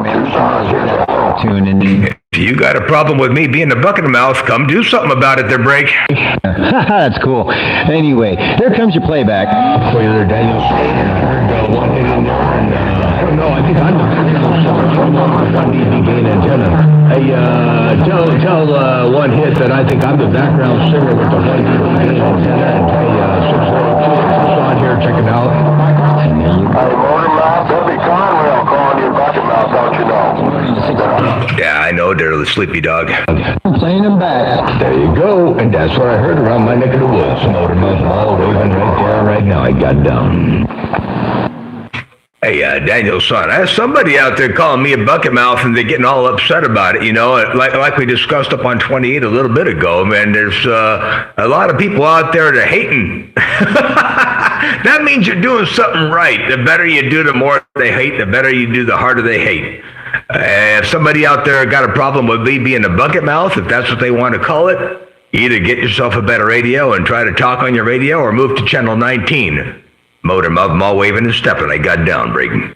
Tucson, Tuning in. If you got a problem with me being a bucket of mouth, come do something about it there, Break. That's cool. Anyway, here comes your playback. For you there, Daniel San. I heard one hit in there, and I don't know. I think I'm the background singer with the 1 dB gain antenna. Hey, tell one hit that I think I'm the background singer with the 1 dB gain antenna. And hey, 602 Tucson here, check it out. Hey, Motormouth, Debbie Conrail calling you bucket mouth, don't you know? Yeah, I know, they're the sleepy dog. Playing them back. There you go. And that's what I heard around my neck of the woods. Motormouth Mall waving right there, right now. I got down. Hey, Daniel San, I have somebody out there calling me a bucket mouth, and they're getting all upset about it, you know, like we discussed up on 28 a little bit ago, man. There's a lot of people out there that are hating. That means you're doing something right. The better you do, the more they hate. The better you do, the harder they hate. If somebody out there got a problem with me being a bucket mouth, if that's what they want to call it, either get yourself a better radio and try to talk on your radio, or move to channel 19. Motormouth Mall waving and stepping. I got down, Breaking.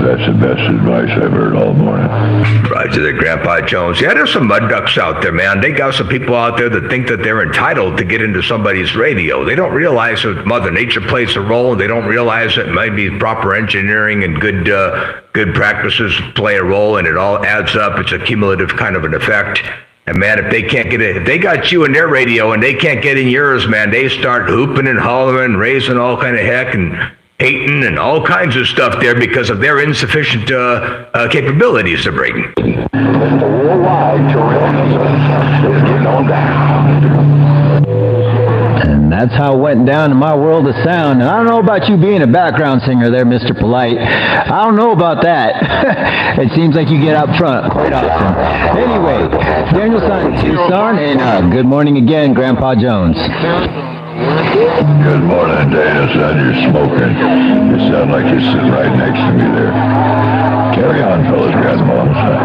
That's the best advice I've heard all morning. Roger there, Grandpa Jones. Yeah, there's some mud ducks out there, man. They got some people out there that think that they're entitled to get into somebody's radio. They don't realize that Mother Nature plays a role. They don't realize that maybe proper engineering and good practices play a role, and it all adds up. It's a cumulative kind of an effect. And man, if they can't get it, if they got you in their radio and they can't get in yours, man, they start hooping and hollering, raising all kind of heck and hating and all kinds of stuff there because of their insufficient capabilities to bring. Mr. Worldwide, Terrell is getting on down. And that's how it went down in my world of sound. And I don't know about you being a background singer there, Mr. Polite. I don't know about that. It seems like you get out front quite often. Anyway, Daniel San, Tucson, and good morning again, Grandpa Jones. Good morning, Dana. Son, you're smoking. You sound like you're sitting right next to me there. Carry on, fellas. Grab them on the side.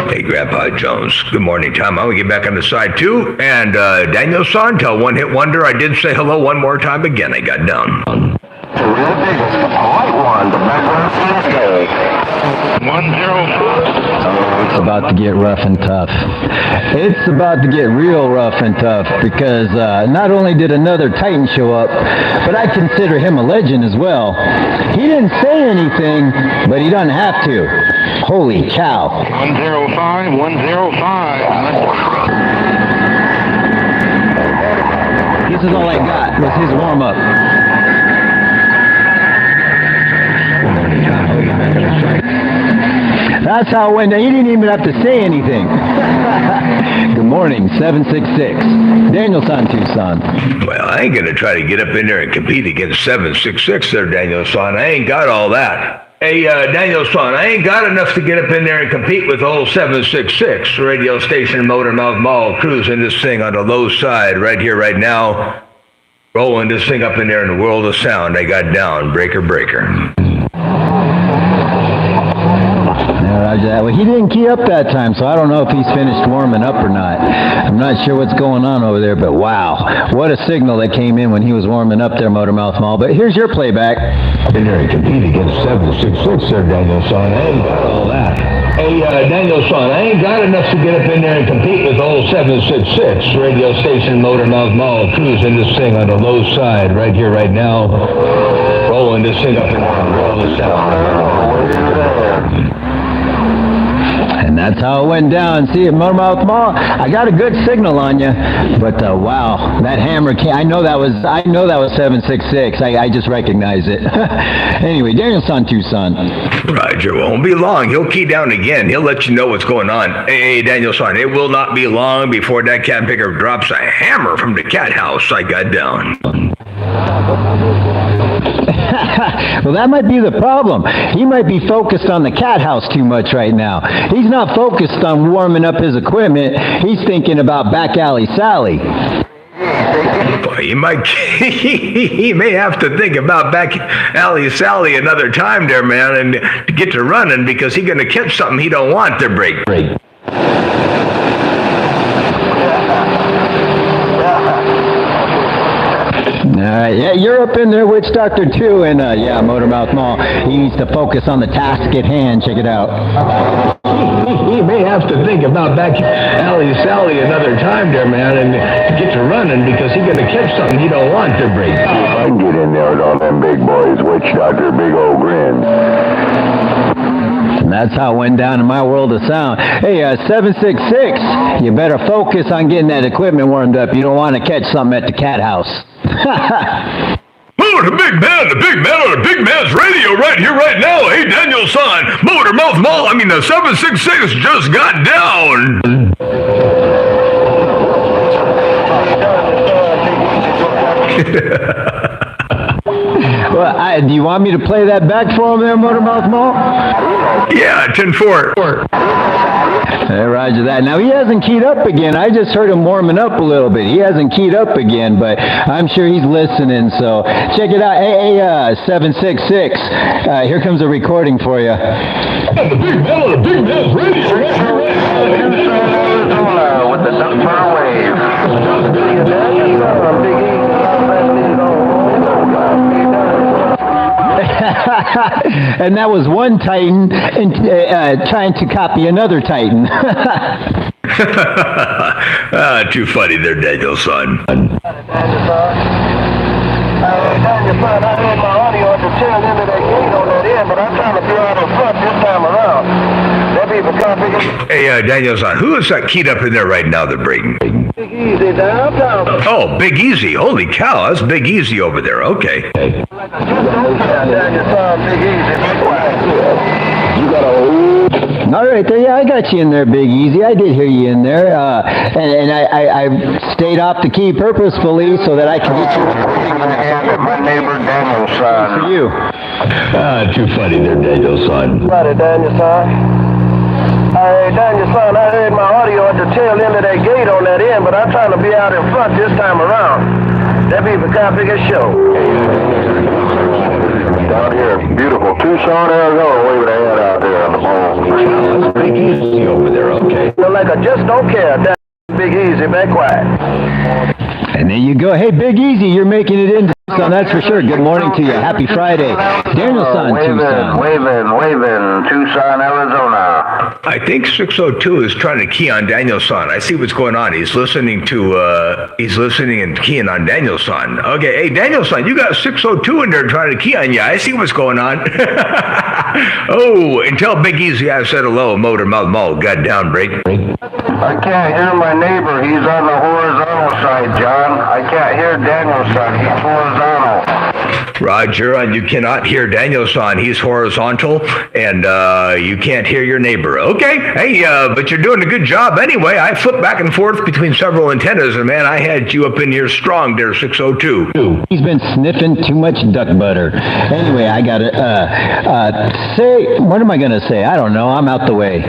Hey, Grandpa Jones. Good morning, Tom. I'm going to get back on the side, too. And Daniel-san, tell One Hit Wonder I did say hello one more time again. I got down. The real biggest white one, the background Tuesday. 105. It's about to get rough and tough. It's about to get real rough and tough because not only did another Titan show up, but I consider him a legend as well. He didn't say anything, but he doesn't have to. Holy cow. 105, 105. This is all I got was his warm-up. That's how it went. He didn't even have to say anything. Good morning, 766. Daniel-san, Tucson. Well, I ain't going to try to get up in there and compete against 766 there, Daniel-san. I ain't got all that. Hey, Daniel-san, I ain't got enough to get up in there and compete with old 766. Radio station Motormouth Mall, cruising this thing on the low side right here, right now. Rolling this thing up in there in the world of sound. I got down, breaker. Roger that. Well, he didn't key up that time, so I don't know if he's finished warming up or not. I'm not sure what's going on over there, but wow. What a signal that came in when he was warming up there, Motormouth Mall. But here's your playback. Up in there and compete against 766 there, Daniel-san. I ain't got all that. Hey, Daniel-san, I ain't got enough to get up in there and compete with old 766. Radio station Motormouth Mall, cruising this thing on the low side right here, right now. Rolling this thing up in there in the world of sound. And that's how it went down. See, at Motormouth Mall, I got a good signal on you, but wow, that hammer came. I know that was 766. I just recognize it. Anyway, Daniel-san, Tucson. Roger, won't be long. He'll key down again. He'll let you know what's going on. Hey, Daniel-san, it will not be long before that cat picker drops a hammer from the cat house I got down. Well, that might be the problem. He might be focused on the cat house too much right now. He's not focused on warming up his equipment. He's thinking about Back Alley Sally. He may have to think about Back Alley Sally another time there, man, and to get to running because he's going to catch something he don't want to break. All right, yeah, you're up in there, Witch Doctor, too, and yeah, Motormouth Mall. He needs to focus on the task at hand. Check it out. He may have to think about Back Alley Sally another time there, man, and to get to running because he's going to catch something he don't want to break. I can get in there with all them big boys. Witch Doctor, big old grin. And that's how it went down in my world of sound. Hey, 766, you better focus on getting that equipment warmed up. You don't want to catch something at the cat house. Oh, the big man on the big man's radio right here, right now. Hey, Daniel-san, Motormouth Mall, the 766 just got down. Well, do you want me to play that back for him there, Motormouth Mall? Yeah, 10-4. Hey, roger that. Now, he hasn't keyed up again. I just heard him warming up a little bit. He hasn't keyed up again, but I'm sure he's listening, so check it out. Hey, 766, here comes a recording for you. The big man on the big man's radio. With the Duckfur Wave. And that was one Titan trying to copy another Titan. Too funny there, Daniel-son. Daniel-son, I heard my audio at the tail end of that gate on that end, but I'm trying to be out in front this time around. That be the copy. Hey, Daniel-son, who is that keyed up in there right now, the breaking? Big Easy downtown. Oh, Big Easy. Holy cow, that's Big Easy over there. Okay. Daniel-son, Big Easy. You got a All right, there. Yeah, I got you in there, Big Easy. I did hear you in there, and I stayed off the key purposefully so that I could get you. My neighbor Daniel-son. For you. Too funny there, Daniel-son. Howdy, Daniel-son. Hey, Daniel-son, I heard my audio at the tail end of that gate on that end, but I'm trying to be out in front this time around. That be the copy of the show. Down here, beautiful Tucson, Arizona, waving a hand out there on the mall. That's Big Easy over there, okay. Feel like I just don't care. That Big Easy, be quiet. And there you go. Hey, Big Easy, you're making it in Tucson, that's for sure. Good morning to you. Happy Friday. Danielson, Tucson. Waving, Tucson, Arizona. I think 602 is trying to key on Danielson. I see what's going on. He's listening and keying on Danielson. Okay, hey, Danielson, you got 602 in there trying to key on you. I see what's going on. Oh, and tell Big Easy I said hello, Motor Mouth Mall. Got down, break. I can't hear my neighbor. He's on the horizontal side, John. I can't hear Danielson. He's horizontal. Roger, and you cannot hear Danielson. He's horizontal, and you can't hear your neighbor. Okay, hey, but you're doing a good job anyway. I flipped back and forth between several antennas, and man, I had you up in here strong there, 602. He's been sniffing too much duck butter. Anyway, I got to say, what am I going to say? I don't know. I'm out the way.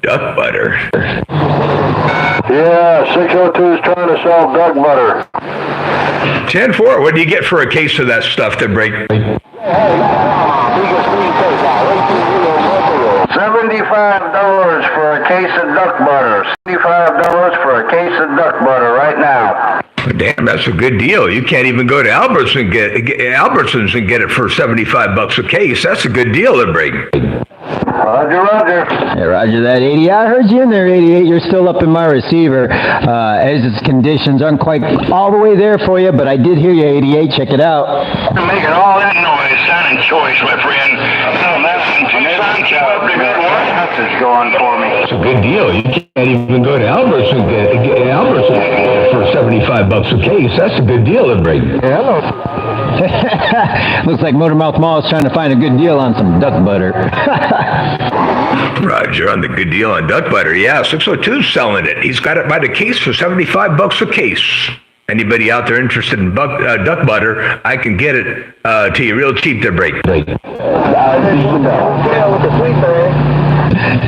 Duck butter. Yeah, 602 is trying to sell duck butter. 10-4, what do you get for a case of that stuff to break? $75 for a case of duck butter. $75 for a case of duck butter right now. Damn, that's a good deal. You can't even go to Albertsons and get it for $75 a case. That's a good deal to break. Roger. Hey, Roger that, 80. I heard you in there, 88. You're still up in my receiver. As its conditions aren't quite all the way there for you, but I did hear you, 88. Check it out. Making all that noise, sounding choice, my friend. This is going for me. It's a good deal. You can't even go to Albertsons and get Albertsons for $75 a case. That's a good deal to break. Hello. Looks like Motormouth Mall is trying to find a good deal on some duck butter. Roger, on the good deal on duck butter. Yeah, 602's selling it. He's got it by the case for $75 a case. Anybody out there interested in duck butter, I can get it to you real cheap to break.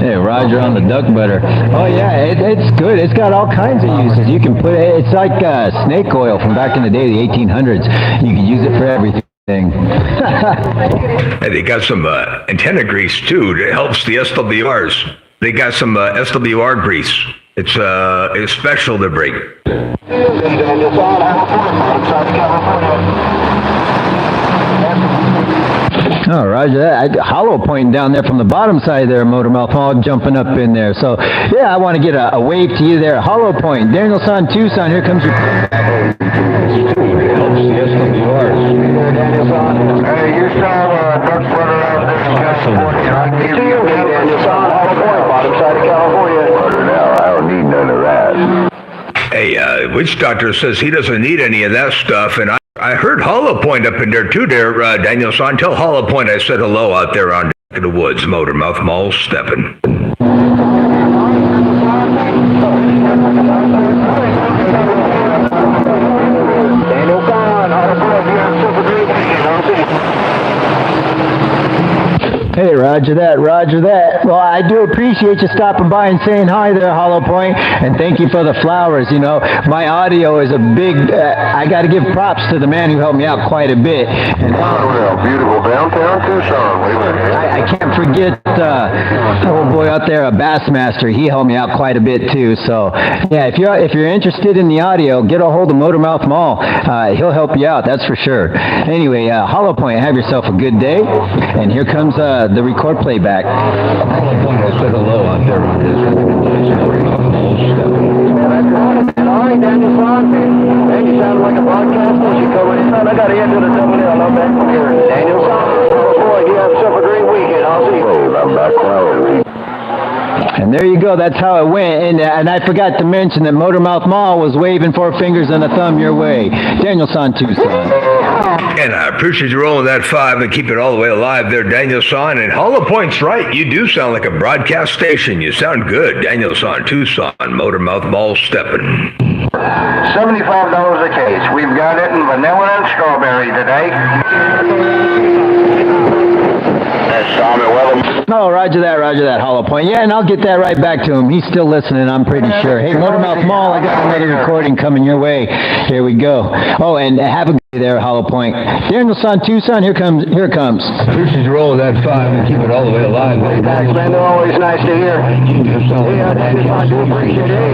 Hey, Roger on the duck butter. Oh yeah, it's good. It's got all kinds of uses. You can put it. It's like snake oil from back in the day, the 1800s. You can use it for everything. And they got some antenna grease too. That helps the SWRs. They got some SWR grease. It's special to break. Oh, Roger that. Hollow pointing down there from the bottom side there, Motormouth Mall, jumping up in there. So, yeah, I want to get a wave to you there. Hollow point. Danielson, Tucson, here comes your... Hey, you saw duck butter out there in California. I can give you Danielson, Hollow Point, bottom side of California. Now, I don't need none of that. Hey, witch doctor says he doesn't need any of that stuff, and I heard Hollow Point up in there too there, Danielson. Tell Hollow Point I said hello out there on the woods, Motormouth Mall stepping. Hey, Roger that, Roger that. Well, I do appreciate you stopping by and saying hi there, Hollow Point, and thank you for the flowers. You know, my audio is a big, I got to give props to the man who helped me out quite a bit. And, beautiful downtown Tucson. I can't forget the old boy out there, a Bassmaster. He helped me out quite a bit too. So, yeah, if you're interested in the audio, get a hold of Motormouth Mall. He'll help you out, that's for sure. Anyway, Hollow Point, have yourself a good day. And here comes the record playback. Hollow Point, I said hello out there on his All right, Danielson. Hey, you sound like a broadcaster. You coming in? I got to get to the double L. I'm back from here. Danielson, oh boy, you have yourself a great weekend. I'll see you. I'm back now. And there you go. That's how it went. And I forgot to mention that Motormouth Mall was waving 4 fingers and a thumb your way. Danielson, Tucson. And I appreciate you rolling that 5 and keep it all the way alive there, Danielson. And Hollow Point's right. You do sound like a broadcast station. You sound good. Danielson, Tucson, Motormouth Mall stepping. $75 a case. We've got it in vanilla and strawberry today. That's Tommy Weatherman. Oh, Roger that, Hollow Point. Yeah, and I'll get that right back to him. He's still listening, I'm pretty sure. Hey, Motormouth Mall, I got another recording coming your way. Here we go. Oh, and have a there, Hollow Point. Danielson, Tucson, here it comes. Appreciate you rolling that 5 and keep it all the way alive. Thanks, man. They're always nice to hear. Hey,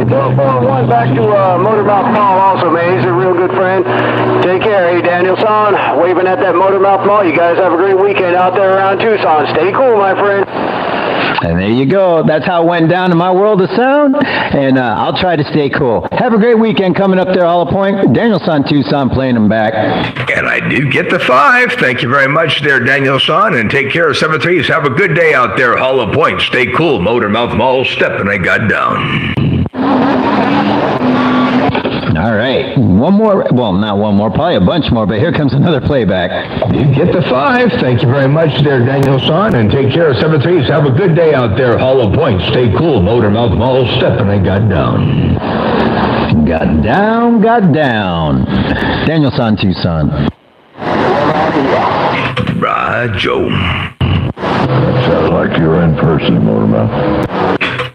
Bill 401 back to Motormouth Mall also, man. He's a real good friend. Take care. Hey, Danielson, waving at that Motormouth Mall. You guys have a great weekend out there around Tucson. Stay cool, my friend. And there you go. That's how it went down in my world of sound. And I'll try to stay cool. Have a great weekend coming up there, Hollow Point. Danielson, Tucson, playing them back. And I do get the 5. Thank you very much there, Danielson. And take care of 7-3s. Have a good day out there, Hollow Point. Stay cool. Motormouth Mall, stepping I got down. All right. One more. Well, not one more. Probably a bunch more. But here comes another playback. You get the 5. Thank you very much there, Danielson. And take care of 7-3s. Have a good day out there, Hollow Point. Stay cool. Motormouth Mall, stepping I got down. Got down. Danielson, Tucson. Joe. Sounds like you're in person, Motormouth.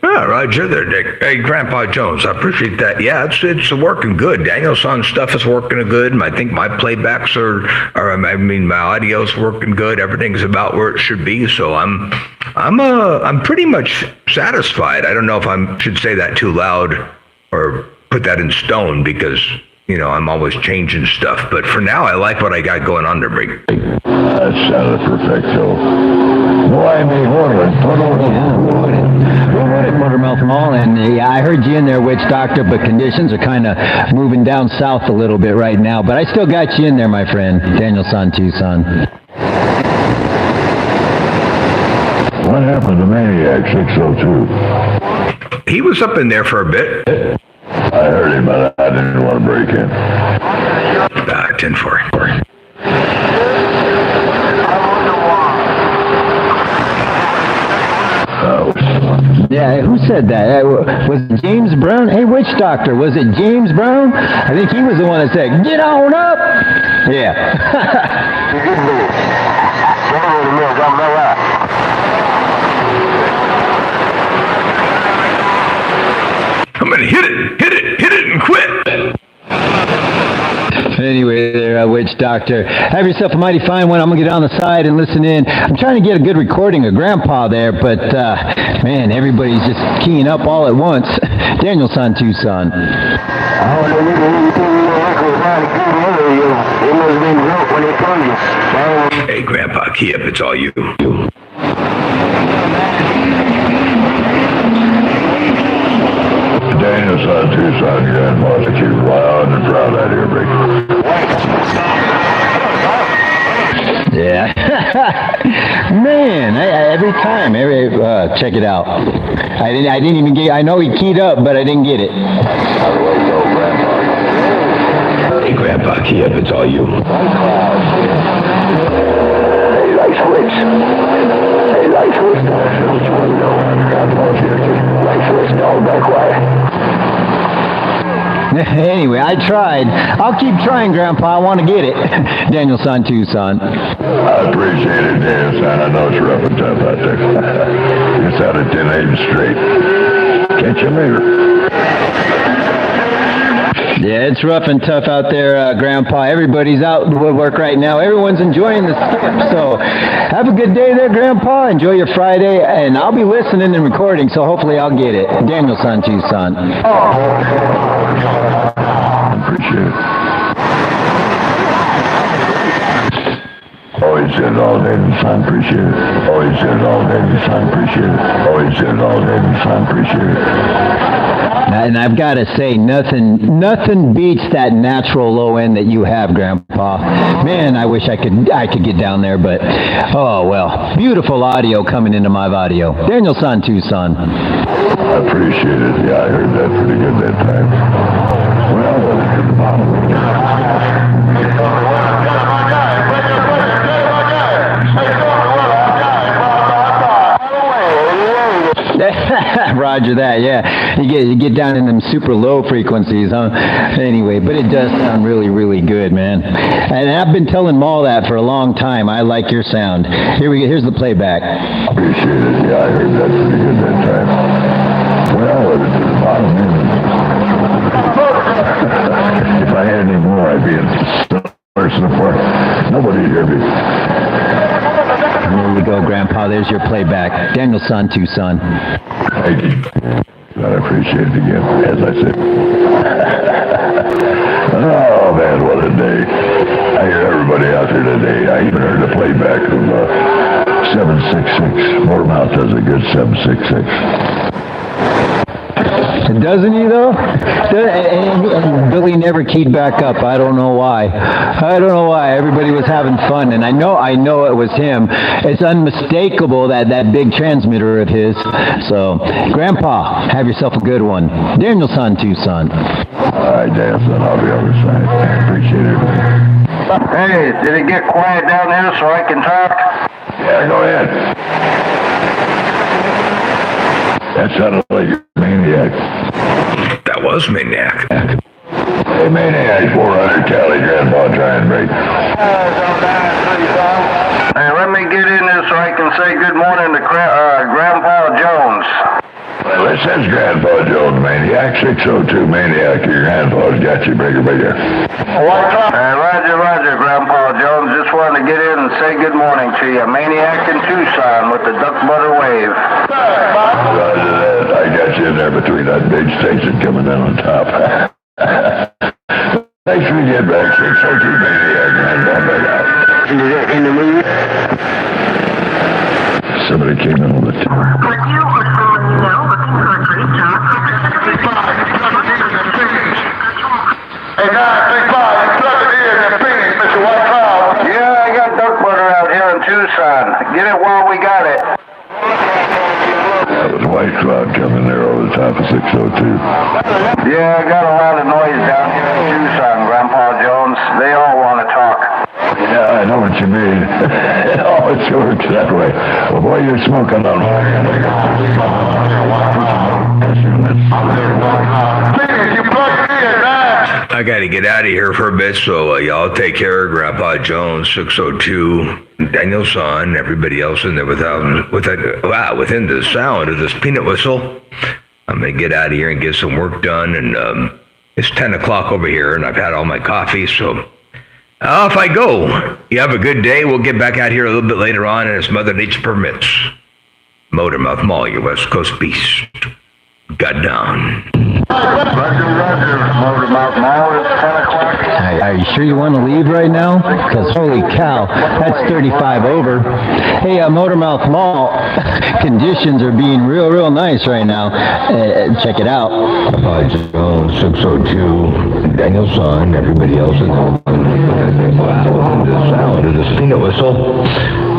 Yeah, Roger there, Dick. Hey, Grandpa Jones, I appreciate that. Yeah, it's working good. Danielson's stuff is working good. I think my playbacks my audio's working good. Everything's about where it should be. So I'm pretty much satisfied. I don't know if I should say that too loud or put that in stone because, I'm always changing stuff. But for now, I like what I got going on there, Big. That sounded perfecto. Why me Motormouth Mall, and I heard you in there, Witch Doctor, but conditions are kind of moving down south a little bit right now. But I still got you in there, my friend. Danielson, Tucson. What happened to Maniac 602? He was up in there for a bit. I heard him, but I didn't want to break in. 10-4. Yeah, who said that? Was it James Brown? Hey, Witch Doctor, was it James Brown? I think he was the one that said, "Get on up!" Yeah. I'm gonna hit it and quit. Anyway, there, Witch Doctor. Have yourself a mighty fine one. I'm going to get on the side and listen in. I'm trying to get a good recording of Grandpa there, but, man, everybody's just keying up all at once. Danielson, Tucson. Hey, Grandpa, key up. It's all you. Danielson, Tucson, you're in Montague. Loud and proud out here, Rick. Yeah. Man, every time, check it out. I didn't even get, I know he keyed up, but I didn't get it. Hey, Grandpa, key up. It's all you. Hey, light switch. Hey, light switch. Light switch, dog, back quiet. Anyway, I tried. I'll keep trying, Grandpa. I want to get it. Danielson, Tucson. I appreciate it, Danielson. I know it's rough and tough out there. It's out at 10-8 straight. Catch you later. Yeah, it's rough and tough out there, Grandpa. Everybody's out in the woodwork right now. Everyone's enjoying the skip. So have a good day there, Grandpa. Enjoy your Friday. And I'll be listening and recording, so hopefully I'll get it. Danielson, Tucson. Appreciate it. Always did it all day, son. Appreciate it. Always did it all day, son. Appreciate it. Always did it all day, son. Appreciate it. And I've got to say, nothing beats that natural low end that you have, Grandpa. Man, I wish I could get down there, but oh well. Beautiful audio coming into my audio. Danielson, Tucson. I appreciate it. Yeah, I heard that pretty good that time. Well, let's get the bottom. Roger that, yeah. You get down in them super low frequencies, huh? Anyway, but it does sound really, really good, man. And I've been telling Maul that for a long time. I like your sound. Here's the playback. Appreciate it. Yeah, I heard that pretty good that time. Well, let's get the bottom. If I had any more, I'd be in person. there's your playback. Daniel San, Tucson. Thank you. God, I appreciate it again, as I said. Oh, man, what a day. I hear everybody out there today. I even heard the playback of 766. Motormouth does a good 766. Doesn't he though? And Billy never keyed back up. I don't know why. Everybody was having fun, and I know it was him. It's unmistakable that big transmitter of his. So, Grandpa, have yourself a good one. Daniel San, Tucson. All right, Dan, son, I'll be on the side. I appreciate everything. Hey, did it get quiet down there so I can talk? Yeah, go ahead. That sounded like a maniac. That was Maniac. Hey, maniac, 400 tally, Grandpa, try and break. Hey, let me get in there so I can say good morning to Grandpa Jones. Well, it says Grandpa Jones, maniac, 602 maniac. Your grandpa's got you, breaker. Roger, Grandpa Jones. Just wanted to get in and say good morning to you. Maniac in Tucson with the duck butter wave. Roger that. I got you in there between that big station coming down on top. Thanks for getting back, 602 maniac, Grandpa, back out. In the mood? Somebody came in on the tower. Hey, 935, you plug it in Phoenix, Mr. White Cloud. Yeah, I got duck butter out here in Tucson. Get it while we got it. That was White Cloud coming there over the top of 602. Yeah, I got a lot of noise down here in Tucson, Grandpa Jones. They all want to talk. Yeah, I know what you mean. It always works that way. Well, boy, you're smoking on Phoenix, you plugged it in, man. I got to get out of here for a bit, so y'all take care of Grandpa Jones, 602, Daniel San, everybody else in there within the sound of this peanut whistle. I'm going to get out of here and get some work done, and it's 10 o'clock over here, and I've had all my coffee, so off I go. You have a good day. We'll get back out here a little bit later on, and as Mother Nature permits. Motormouth Mall, your West Coast beast. Got down. Roger, Motormouth Mall is 10 o'clock. Are you sure you want to leave right now? Because holy cow, that's 35 over. Hey, Motormouth Mall, conditions are being real nice right now. Check it out. Grandpa Jones, 602, Daniel San, everybody else in the sound of this peanut whistle.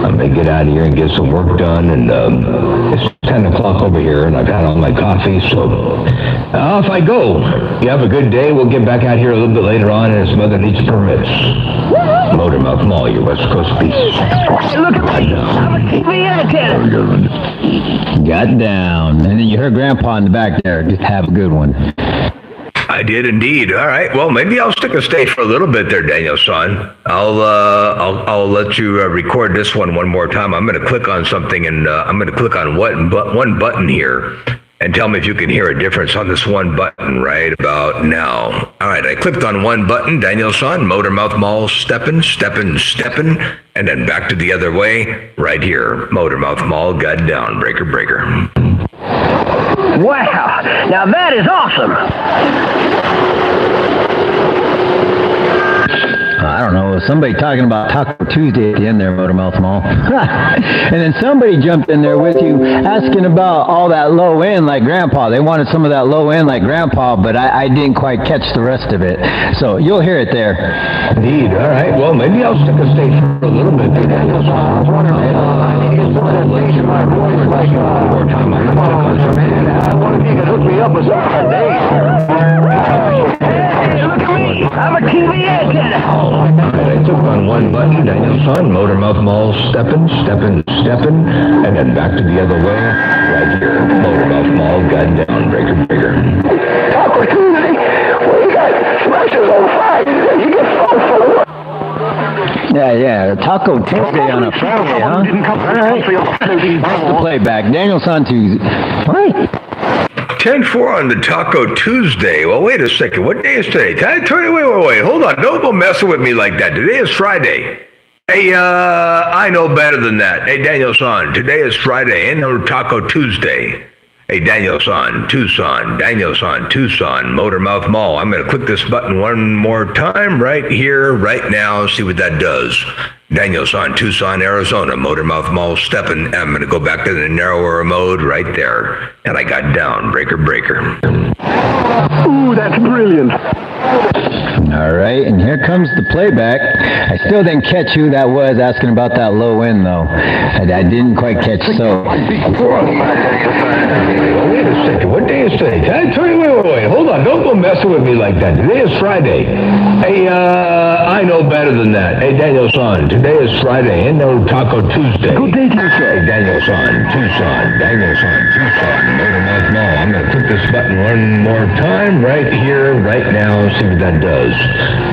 I'm going to get out of here and get some work done, and it's 10 o'clock over here, and I've had all my coffee, so off I go. You have a good day. We'll get back out here a little bit later on, as Mother Nature permits. Motormouth Mall, your West Coast beast. Look at me. I'm a TV antenna. Got down. And then you heard Grandpa in the back there. Just have a good one. I did indeed. All right. Well, maybe I'll stick a stay for a little bit there, Daniel San. I'll let you record this one more time. I'm going to click on something, and I'm going to click on one button here, and tell me if you can hear a difference on this one button right about now. All right. I clicked on one button, Daniel San, Motormouth Mall, steppin', and then back to the other way, right here, Motormouth Mall, got down, breaker. Wow, now that is awesome. I don't know, somebody talking about Taco Tuesday at the end there, Motormouth Mall. And then somebody jumped in there with you asking about all that low end like Grandpa. They wanted some of that low end like Grandpa, but I didn't quite catch the rest of it. So you'll hear it there. Indeed. All right. Well, maybe I'll stick a stay for a little bit there, Daniel San. I want to if you could hook me up with some days. Hey, look at me. I'm a TV antenna. All right, I took on one button, Daniel San, Motormouth Mall, steppin', and then back to the other way, right here, Motormouth Mall, got down, breaker. Taco Tuesday? Well, you got smashes on Friday. You get phone for what? Yeah, Taco Tuesday on a Friday, huh? All right. That's the playback. Daniel San Tuesday. What? 10-4 on the Taco Tuesday. Well, wait a second. What day is today? Wait. Hold on. Don't go messing with me like that. Today is Friday. Hey, I know better than that. Hey, Daniel-san, today is Friday, ain't no Taco Tuesday. Hey, Daniel-san, Tucson, Daniel-san, Tucson, Motormouth Mall. I'm going to click this button one more time right here, right now, see what that does. Daniel-san, Tucson, Arizona, Motormouth Mall, stepping. I'm going to go back to the narrower mode right there. And I got down, breaker. Ooh, that's brilliant. All right, and here comes the playback. I still didn't catch who that was asking about that low end, though. I didn't quite catch, so... Wait a second, what day is today? Wait, hold on, don't go messing with me like that. Today is Friday. Hey, I know better than that. Hey, Daniel-san, today is Friday, ain't no Taco Tuesday. Good day to you, sir. Hey, Daniel-san, Tucson, Motormouth Mall. I'm going to click this button one more time right here, right now, see what that does.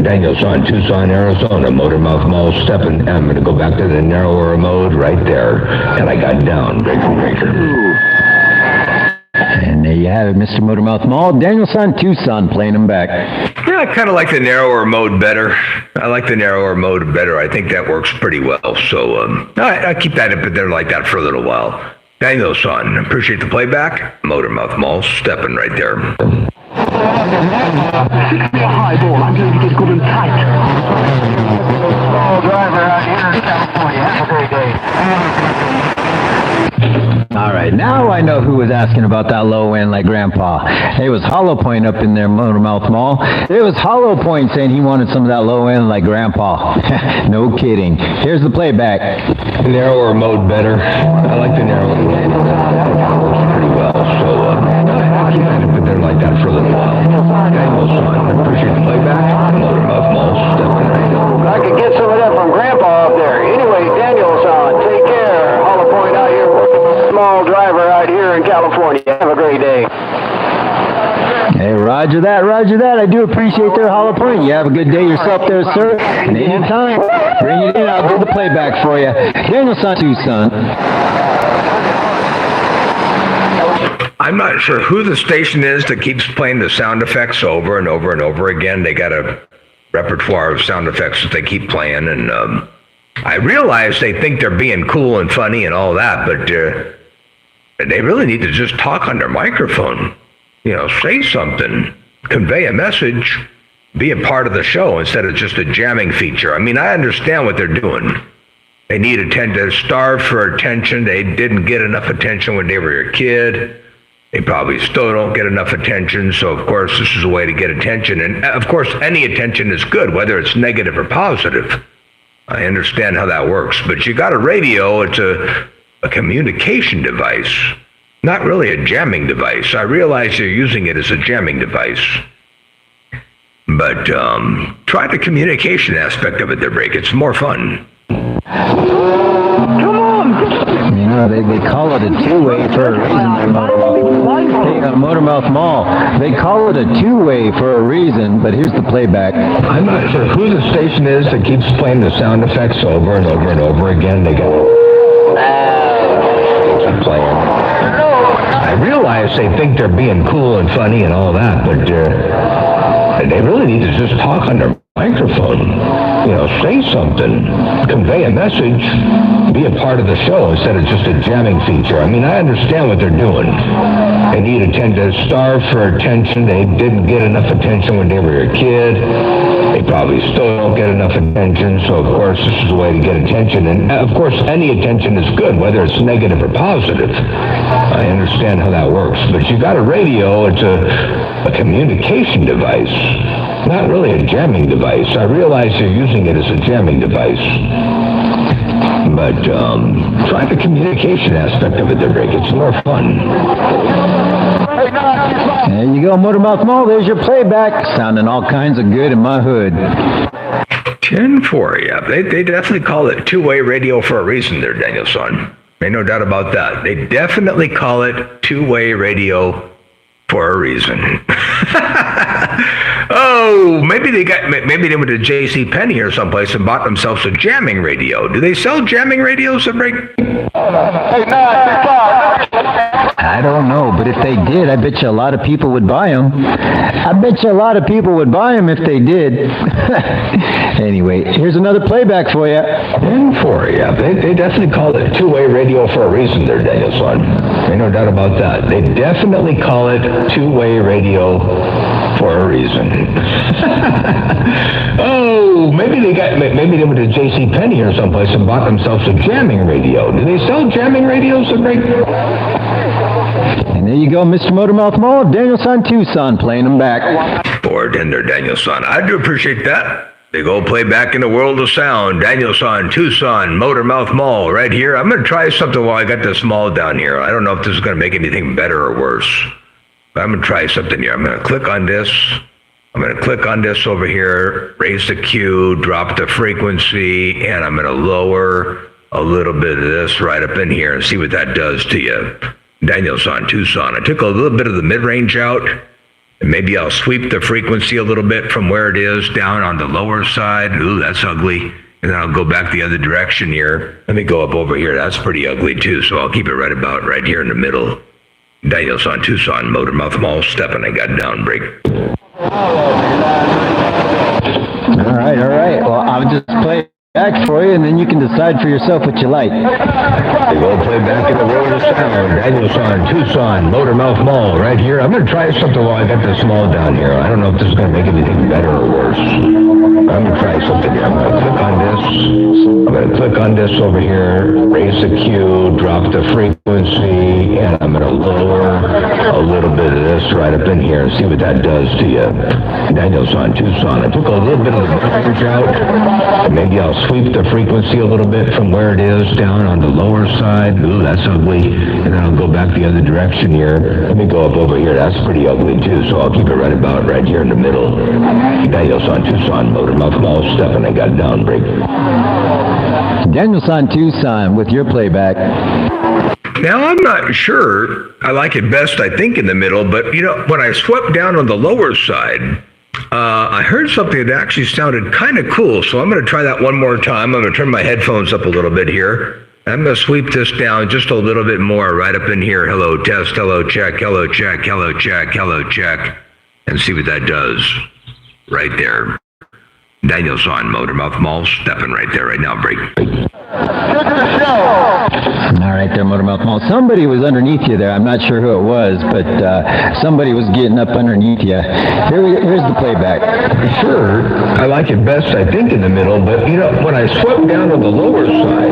Daniel-san, Tucson, Arizona, Motormouth Mall, stepping. I'm going to go back to the narrower mode right there. And I got down, breaker. And there you have it, Mr. Motormouth Mall. Daniel-san, Tucson, playing him back. Yeah, I kind of like the narrower mode better. I think that works pretty well. So I keep that up there like that for a little while. Daniel-san, appreciate the playback. Motormouth Mall, stepping right there. 60 high ball. I'm going to get good and tight. Small driver out here in California. Have a great day. All right, now I know who was asking about that low end like Grandpa. It was Hollow Point up in there, Motormouth Mall. It was Hollow Point saying he wanted some of that low end like Grandpa. No kidding. Here's the playback. Narrower mode better. I like the narrower mode. That works pretty well. So I keep it up there like that for a little while. Daniel-san, appreciate the playback. Motormouth Mall, stepping right there. I could get some of that from Grandpa up there. Anyway, Daniel-san, take care. Hollow Point out here working with a small driver out here in California. Have a great day. Hey, roger that. I do appreciate their Hollow Point. You have a good day yourself there, sir. And anytime, bring it in. I'll do the playback for you. Daniel-san, Tucson. I'm not sure who the station is that keeps playing the sound effects over and over and over again. They got a repertoire of sound effects that they keep playing, and I realize they think they're being cool and funny and all that, but they really need to just talk on their microphone. You know, say something, convey a message, be a part of the show instead of just a jamming feature. I mean, I understand what they're doing. They need to starve for attention. They didn't get enough attention when they were a kid. They probably still don't get enough attention, so of course this is a way to get attention. And of course any attention is good, whether it's negative or positive. I understand how that works, but you got a radio, it's a communication device, not really a jamming device. I realize you're using it as a jamming device, but try the communication aspect of it there, Break. It's more fun. Come on! You know, they call it a two-way for a reason. Motormouth Mall. They call it a two-way for a reason, but here's the playback. I'm not sure who the station is that keeps playing the sound effects over and over and over again. They got keep playing. I realize they think they're being cool and funny and all that, but they really need to just talk on their microphone. You know, say something, convey a message, be a part of the show instead of just a jamming feature. I mean, I understand what they're doing. They need to starve for attention. They didn't get enough attention when they were a kid. They probably still don't get enough attention, so of course this is a way to get attention. And of course any attention is good, whether it's negative or positive. I understand how that works. But you got a radio, it's a communication device, not really a jamming device. I realize you're using it as a jamming device. But try the communication aspect of it there, Rick. It's more fun. There you go, Motormouth Mall. There's your playback. Sounding all kinds of good in my hood. 10-4, yeah. They definitely call it two-way radio for a reason there, Daniel-san. Ain't no doubt about that. They definitely call it two-way radio for a reason. Oh, maybe they went to J.C. Penney or someplace and bought themselves a jamming radio. Do they sell jamming radios at Break? I don't know, but if they did, I bet you a lot of people would buy them. I bet you a lot of people would buy them if they did. Anyway, here's another playback for you. And for you. They definitely call it two-way radio for a reason there, Danielson. Ain't no doubt about that. They definitely call it two-way radio for a reason. Oh, maybe they went to J.C. Penney or someplace and bought themselves a jamming radio. Do they sell jamming radios? And there you go, Mr. Motormouth Mall, Danielson Tucson playing them back. Bartender Danielson, I do appreciate that. Big old playback in the world of sound. Danielson, Tucson, Motormouth Mall, right here. I'm going to try something while I got this mall down here. I don't know if this is going to make anything better or worse. But I'm going to try something here. I'm going to click on this. I'm going to click on this over here, raise the Q, drop the frequency, and I'm going to lower a little bit of this right up in here and see what that does to you. Danielson, Tucson. I took a little bit of the mid-range out, and maybe I'll sweep the frequency a little bit from where it is down on the lower side. Ooh, that's ugly. And then I'll go back the other direction here. Let me go up over here. That's pretty ugly too, so I'll keep it right about right here in the middle. Danielson, Tucson, Motormouth Mall, stepping. I got down break. All right. Well, I'll just play back for you, and then you can decide for yourself what you like. Big old playback in the world of sound. Danielson, Tucson, Motormouth Mall, right here. I'm going to try something while I got this mall down here. I don't know if this is going to make anything better or worse. I'm going to try something here. I'm going to click on this. I'm going to click on this over here, raise the Q, drop the frequency, and I'm going to lower a little bit of this right up in here and see what that does to you. Danielson, Tucson. I took a little bit of the mid-range out, and maybe I'll sweep the frequency a little bit from where it is down on the lower side. Ooh, that's ugly. And then I'll go back the other direction here. Let me go up over here. That's pretty ugly too, so I'll keep it right about right here in the middle. Danielson, Tucson, Motormouth Mall, stepping. I got down break. Danielson Tucson with your playback. Now, I'm not sure. I like it best, I think, in the middle, but, you know, when I swept down on the lower side, I heard something that actually sounded kind of cool, so I'm going to try that one more time. I'm going to turn my headphones up a little bit here. I'm going to sweep this down just a little bit more right up in here. Hello, test, hello, check, hello, check, hello, check, hello, check, and see what that does right there. Danielson, Motormouth Mall, stepping right there right now. Break. All right there, Motormouth Mall. Somebody was underneath you there. I'm not sure who it was, but somebody was getting up underneath you. Here's the playback. Sure, I like it best, I think, in the middle, but, you know, when I swept down on the lower side,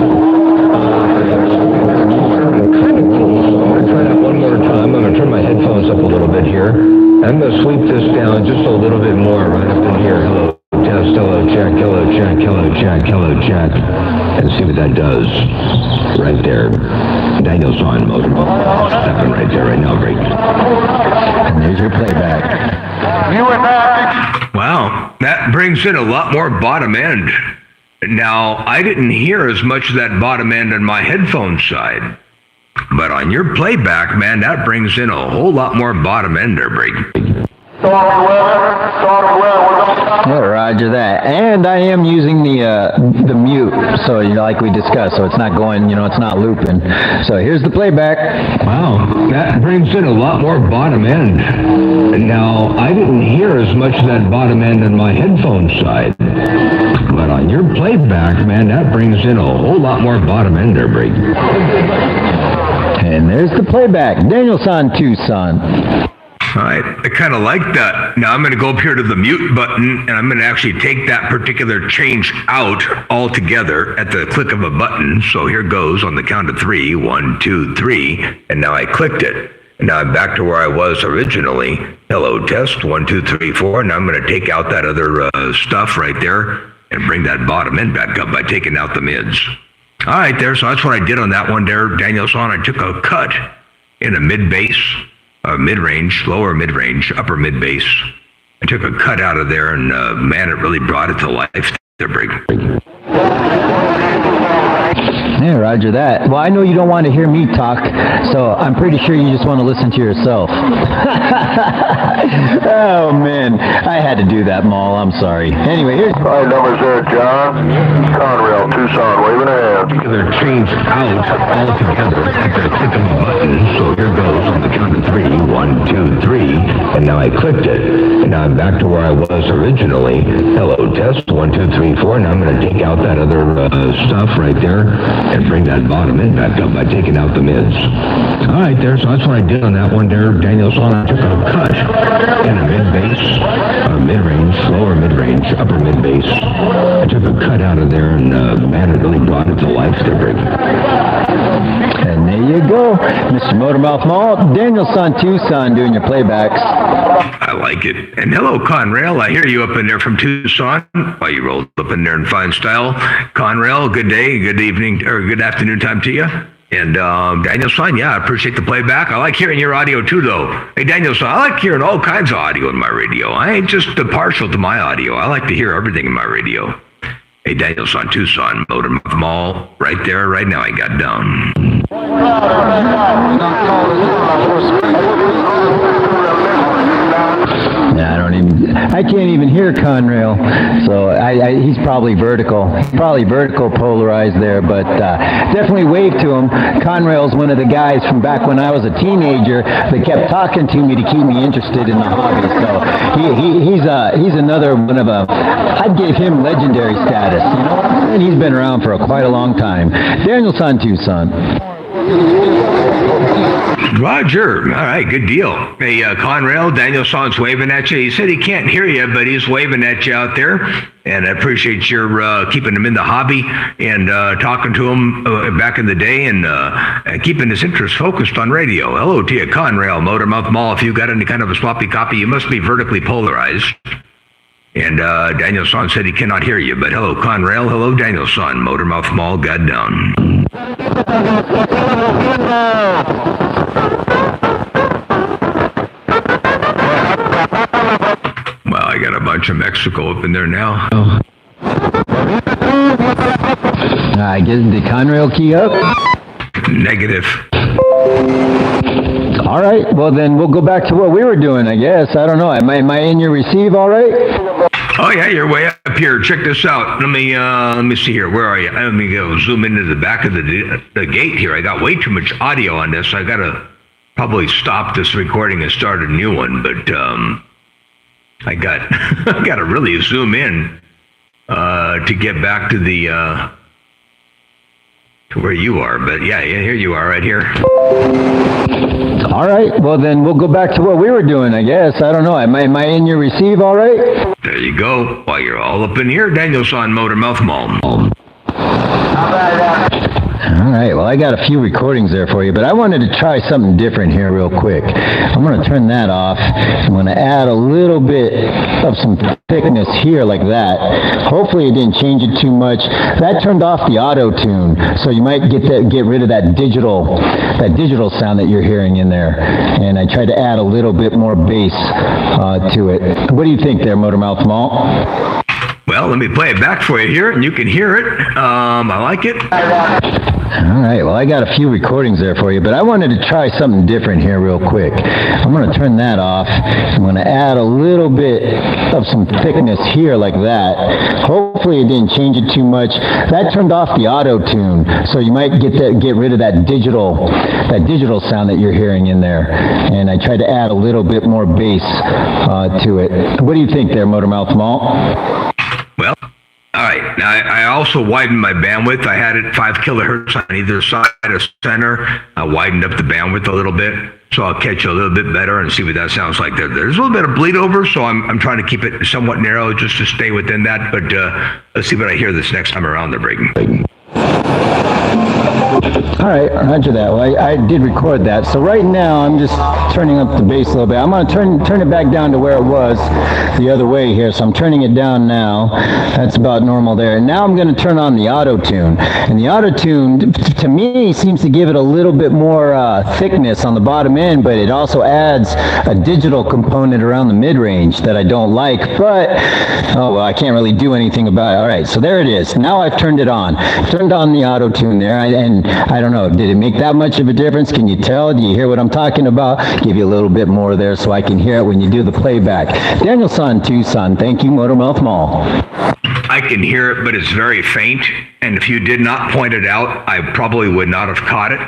kind of cool, so I'm going to try that one more time. I'm going to turn my headphones up a little bit here. I'm going to sweep this down just a little bit more right up in here. Hello. Test, hello, check, hello, check, hello, check, hello, check, and see what that does right there. Danielson, Motormouth, stepping right there right now, break. and there's your playback. You were back. Wow, that brings in a lot more bottom end. Now, I didn't hear as much of that bottom end on my headphone side, but on your playback, man, that brings in a whole lot more bottom end there, break. Well, roger that. And I am using the mute, so like we discussed, so it's not going, it's not looping. So here's the playback. Wow, that brings in a lot more bottom end. Now, I didn't hear as much of that bottom end on my headphone side, but on your playback, man, that brings in a whole lot more bottom end there, break. And there's the playback. Danielson Tucson. All right, I kind of like that. Now I'm going to go up here to the mute button, and I'm going to actually take that particular change out altogether at the click of a button. So here goes on the count of 3, 1, 2, 3, and now I clicked it. And now I'm back to where I was originally. Hello, test, 1, 2, 3, 4. Now I'm going to take out that other stuff right there and bring that bottom end back up by taking out the mids. All right, there. So that's what I did on that one there, Danielson. I took a cut in a mid-bass. Mid-range, lower mid-range, upper mid-bass. I took a cut out of there, and man, it really brought it to life. There, break. Yeah, roger that. Well, I know you don't want to hear me talk, so I'm pretty sure you just want to listen to yourself. Oh, man. I had had to do that, Maul. I'm sorry. Anyway, here's... Hi, numbers there, John. Conrail, Tucson, waving a hand. They're changed out altogether at the click of a button. So here goes on the count of 3. 1, 2, 3. And now I clicked it. And now I'm back to where I was originally. Hello, test. 1, 2, 3, 4. Now I'm going to take out that other stuff right there and bring that bottom end back up by taking out the mids. All right, there. So that's what I did on that one there, Danielson. I took a cut in a mid-bass, mid-range, lower mid-range, upper mid-bass. I took a cut out of there, and man, it really brought it to life there, Rick. And there you go, Mr. Motormouth Maul, Danielson Tucson doing your playbacks. I like it. And hello, Conrail. I hear you up in there from Tucson. Well, you rolled up in there in fine style. Conrail, good day, good evening, or good afternoon time to you. And Danielson, yeah, I appreciate the playback. I like hearing your audio too, though. Hey, Danielson, I like hearing all kinds of audio in my radio. I ain't just partial to my audio. I like to hear everything in my radio. Hey, Danielson, Tucson, Motormouth Mall, right there, right now I got down. Yeah, I can't even hear Conrail, so he's probably vertical polarized there, but definitely wave to him. Conrail's one of the guys from back when I was a teenager that kept talking to me to keep me interested in the hobby, so he's another one of I'd give him legendary status, you know, and he's been around for quite a long time. Danielson Tucson. Roger. All right, good deal. Hey, Conrail, Danielson's waving at you. He said he can't hear you, but he's waving at you out there. And I appreciate your keeping him in the hobby and talking to him back in the day and keeping his interest focused on radio. Hello to you, Conrail, Motormouth Mall. If you got any kind of a sloppy copy, you must be vertically polarized. And Danielson said he cannot hear you, but hello, Conrail. Hello, Danielson, Motormouth Mall, God down. Well, I got a bunch of Mexico up in there now. I guess, did Conrail key up? Negative. All right, well then we'll go back to what we were doing, I guess. I don't know. Am I in your receive all right? Oh yeah, you're way up here. Check this out. Let me see here. Where are you? Let me go zoom into the back of the gate here. I got way too much audio on this. I gotta probably stop this recording and start a new one. But I gotta really zoom in to get back to the to where you are. But yeah, here you are, right here. All right, well then we'll go back to what we were doing, I guess. I don't know. Am I in your receive all right? There you go. While you're all up in here, Danielson Motormouth Mall. All right, well, I got a few recordings there for you, but I wanted to try something different here real quick. I'm going to turn that off. I'm going to add a little bit of some thickness here like that. Hopefully it didn't change it too much. That turned off the auto-tune, so you might get rid of that digital sound that you're hearing in there. And I tried to add a little bit more bass to it. What do you think there, Motormouth Mall? Well, let me play it back for you here, and you can hear it. I like it. All right, well, I got a few recordings there for you, but I wanted to try something different here real quick. I'm going to turn that off. I'm going to add a little bit of some thickness here like that. Hopefully it didn't change it too much. That turned off the auto-tune, so you might get rid of that digital sound that you're hearing in there. And I tried to add a little bit more bass to it. What do you think there, Motormouth Mall? Well, all right. Now, I also widened my bandwidth. I had it 5 kilohertz on either side of center. I widened up the bandwidth a little bit, so I'll catch you a little bit better and see what that sounds like there. There's a little bit of bleed over, so I'm trying to keep it somewhat narrow just to stay within that. But let's see what I hear this next time around the break. All right, roger that. Well, I did record that. So right now, I'm just turning up the bass a little bit. I'm going to turn it back down to where it was the other way here. So I'm turning it down now. That's about normal there. And now I'm going to turn on the auto-tune. And the auto-tune, to me, seems to give it a little bit more thickness on the bottom end, but it also adds a digital component around the mid-range that I don't like. But, oh, well, I can't really do anything about it. All right, so there it is. Now I've turned it on. Turned on the auto-tune there. And I don't don't know, did it make that much of a difference? Can you tell? Do you hear what I'm talking about? Give you a little bit more there so I can hear it when you do the playback. Daniel Son, Tucson. Thank you, Motormouth Mall. I can hear it, but it's very faint. And if you did not point it out, I probably would not have caught it.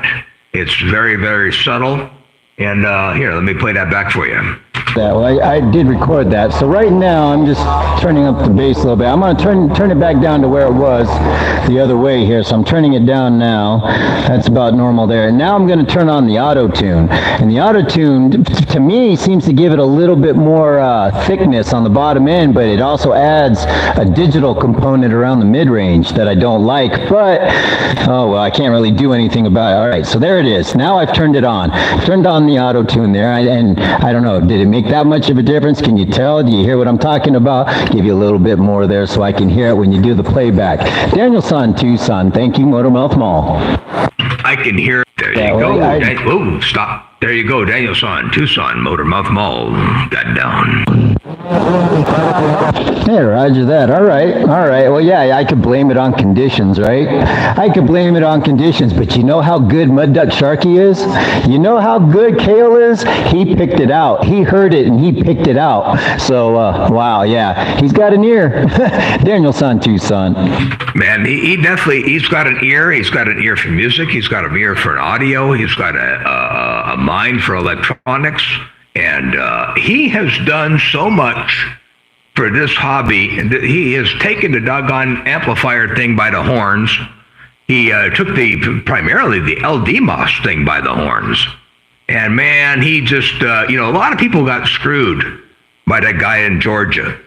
It's very, very subtle. And here, let me play that back for you. Well, I did record that. So right now, I'm just turning up the bass a little bit. I'm going to turn it back down to where it was the other way here. So I'm turning it down now. That's about normal there. And now I'm going to turn on the auto-tune. And the auto-tune, to me, seems to give it a little bit more thickness on the bottom end, but it also adds a digital component around the mid-range that I don't like. But, oh, well, I can't really do anything about it. All right, so there it is. Now I've turned it on. Turned on the auto-tune there. And I don't know, did it make that much of a difference? Can you tell? Do you hear what I'm talking about? Give you a little bit more there so I can hear it when you do the playback. Daniel Son, Tucson. Thank you, Motormouth Mall. I can hear it. There you go. Oh, stop. There you go. Daniel Son, Tucson, Motormouth Mall. Got down. Hey, roger that. All right. Well, yeah, I could blame it on conditions, right? I could blame it on conditions, but you know how good Mud Duck Sharky is? You know how good Kale is? He picked it out. He heard it and he picked it out. So, wow, yeah, he's got an ear. Daniel Son, Tucson. Man, he's got an ear. He's got an ear for music. He's got an ear for an audio. He's got a mind for electronics. And he has done so much for this hobby. He has taken the doggone amplifier thing by the horns. He took primarily the LD Moss thing by the horns. And man, he just, a lot of people got screwed by that guy in Georgia.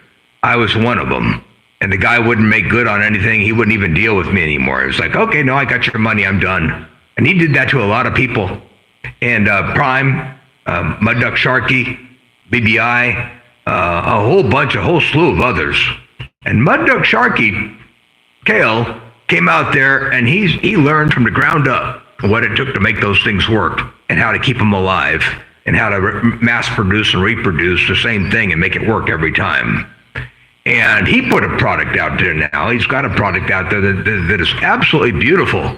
I was one of them. And the guy wouldn't make good on anything. He wouldn't even deal with me anymore. It was like, okay, no, I got your money. I'm done. And he did that to a lot of people. And Prime, Mud Duck Sharky, BBI, a whole slew of others. And Mud Duck Sharky, Kale, came out there and he learned from the ground up what it took to make those things work and how to keep them alive and how to mass produce and reproduce the same thing and make it work every time. And he put a product out there now. He's got a product out there that is absolutely beautiful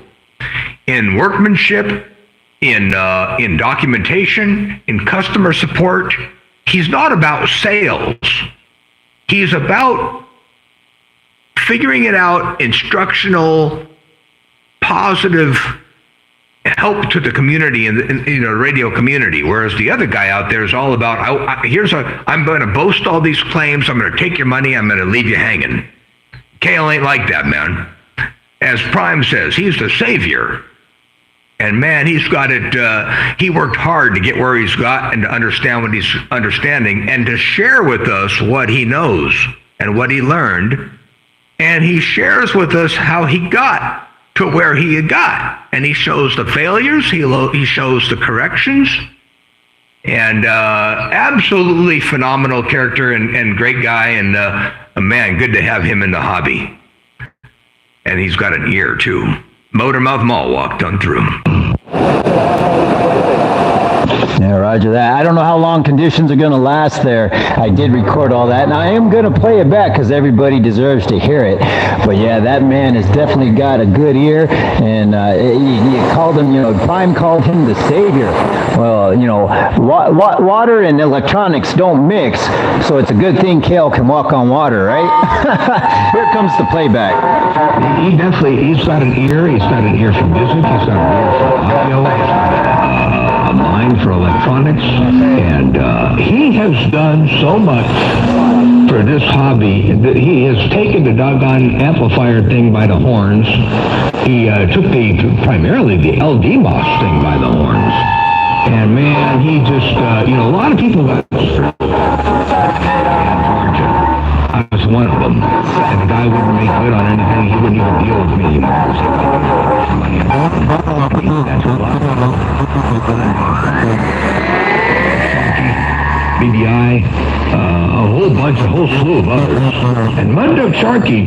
in workmanship, in documentation, in customer support. He's not about sales. He's about figuring it out, instructional, positive help to the community and the radio community. Whereas the other guy out there is all about, I'm going to boast all these claims. I'm going to take your money. I'm going to leave you hanging. Kale ain't like that, man. As Prime says, he's the savior. And man, he's got it, he worked hard to get where he's got and to understand what he's understanding and to share with us what he knows and what he learned. And he shares with us how he got to where he had got. And he shows the failures, he shows the corrections. And absolutely phenomenal character and great guy. And man, good to have him in the hobby. And he's got an ear too. Motormouth Mall walked on through. Yeah, roger that. I don't know how long conditions are going to last there. I did record all that, and I am going to play it back because everybody deserves to hear it. But yeah, that man has definitely got a good ear, and you called him, Prime called him the savior. Well, water and electronics don't mix, so it's a good thing Kale can walk on water, right? Here comes the playback. He's got an ear. He's got an ear for music. He's got an ear for audio. He's got a mind for electronics. And he has done so much for this hobby that he has taken the doggone amplifier thing by the horns. He took primarily the LD Moss thing by the horns. And man, he just, a lot of people got screwed. I was one of them. And the guy wouldn't make good on anything. He wouldn't even deal with me anymore. That's a lot. BBI, a whole slew of others. And Mud Duck Sharky,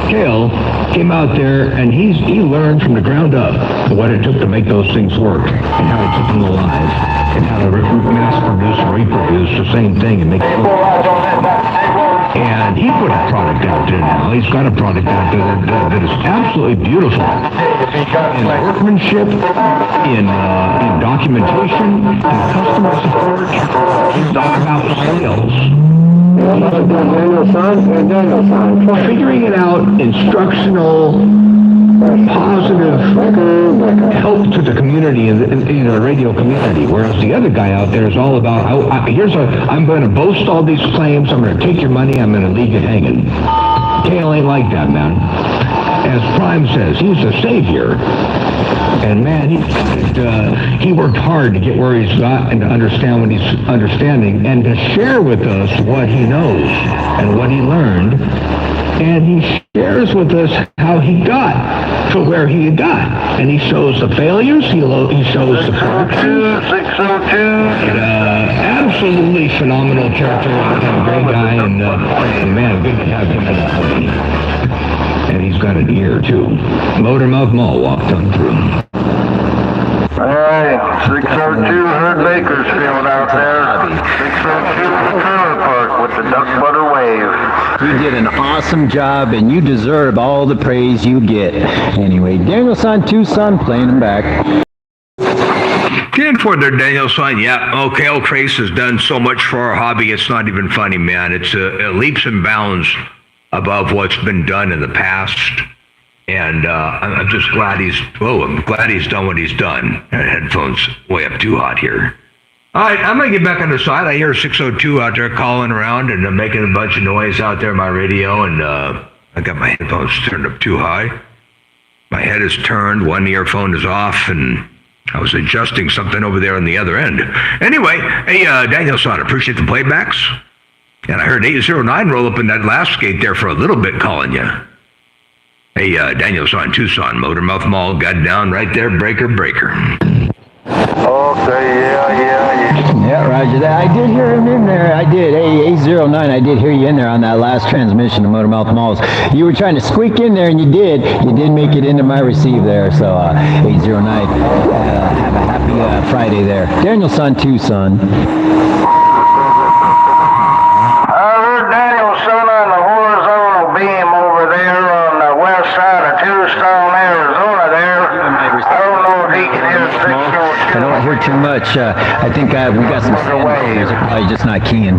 Kale, came out there and he learned from the ground up what it took to make those things work and how to keep them alive and how to mass produce and reproduce the same thing and make it work. And he put a product out there now. He's got a product out there that is absolutely beautiful. In workmanship, in documentation, in customer support. He's all about sales. Figuring it out, instructional, positive help to the community and the radio community, whereas the other guy out there is all about I'm going to boast all these claims, I'm going to take your money, I'm going to leave you hanging. Kale ain't like that, man. As Prime says, he's a savior, and man, he worked hard to get where he's got and to understand what he's understanding and to share with us what he knows and what he learned. And he shares with us how he got to where he got. And he shows the failures, he shows the corrections. 602. Absolutely phenomenal character, and a great guy, and man, good to have him in the company. And he's got an ear, too. Motormouth Mall walked on through. All right, 602 Hood Bakersfield out there. 602 Trailer Park with the Duck Butter Wave. You did an awesome job, and you deserve all the praise you get. Anyway, Danielson Tucson playing them back. 10-4 there, Danielson. Yeah, okay, Kale Trace has done so much for our hobby, it's not even funny, man. It's leaps and bounds above what's been done in the past. And I'm just glad I'm glad he's done what he's done. Headphones way up too hot here. All right, I'm going to get back on the side. I hear 602 out there calling around and making a bunch of noise out there on my radio, and I got my headphones turned up too high. My head is turned, one earphone is off, and I was adjusting something over there on the other end. Anyway, hey, Danielson, appreciate the playbacks. And I heard 809 roll up in that last gate there for a little bit calling you. Hey, Danielson Tucson, Motormouth Mall, got down right there, breaker. Okay, Yeah, Roger that. I did hear him in there. I did. Hey, 809, I did hear you in there on that last transmission of Motormouth Malls. You were trying to squeak in there, and you did. You did make it into my receive there. So, 809, have a happy Friday there. Danielson Tucson. I heard Danielson on the horizontal beam over there on the west side of Tucson, Arizona there. I don't know if he can hear 602. I don't hear too much. I think we got some sandbaggers. They're probably just not keying.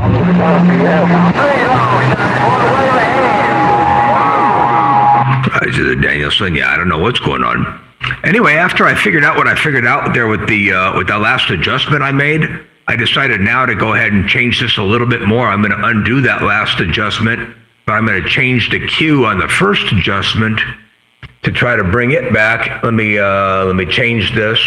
Danielson, yeah, I don't know what's going on. Anyway, after I figured out what I figured out there with the last adjustment I made, I decided now to go ahead and change this a little bit more. I'm going to undo that last adjustment, but I'm going to change the cue on the first adjustment to try to bring it back. Let me change this,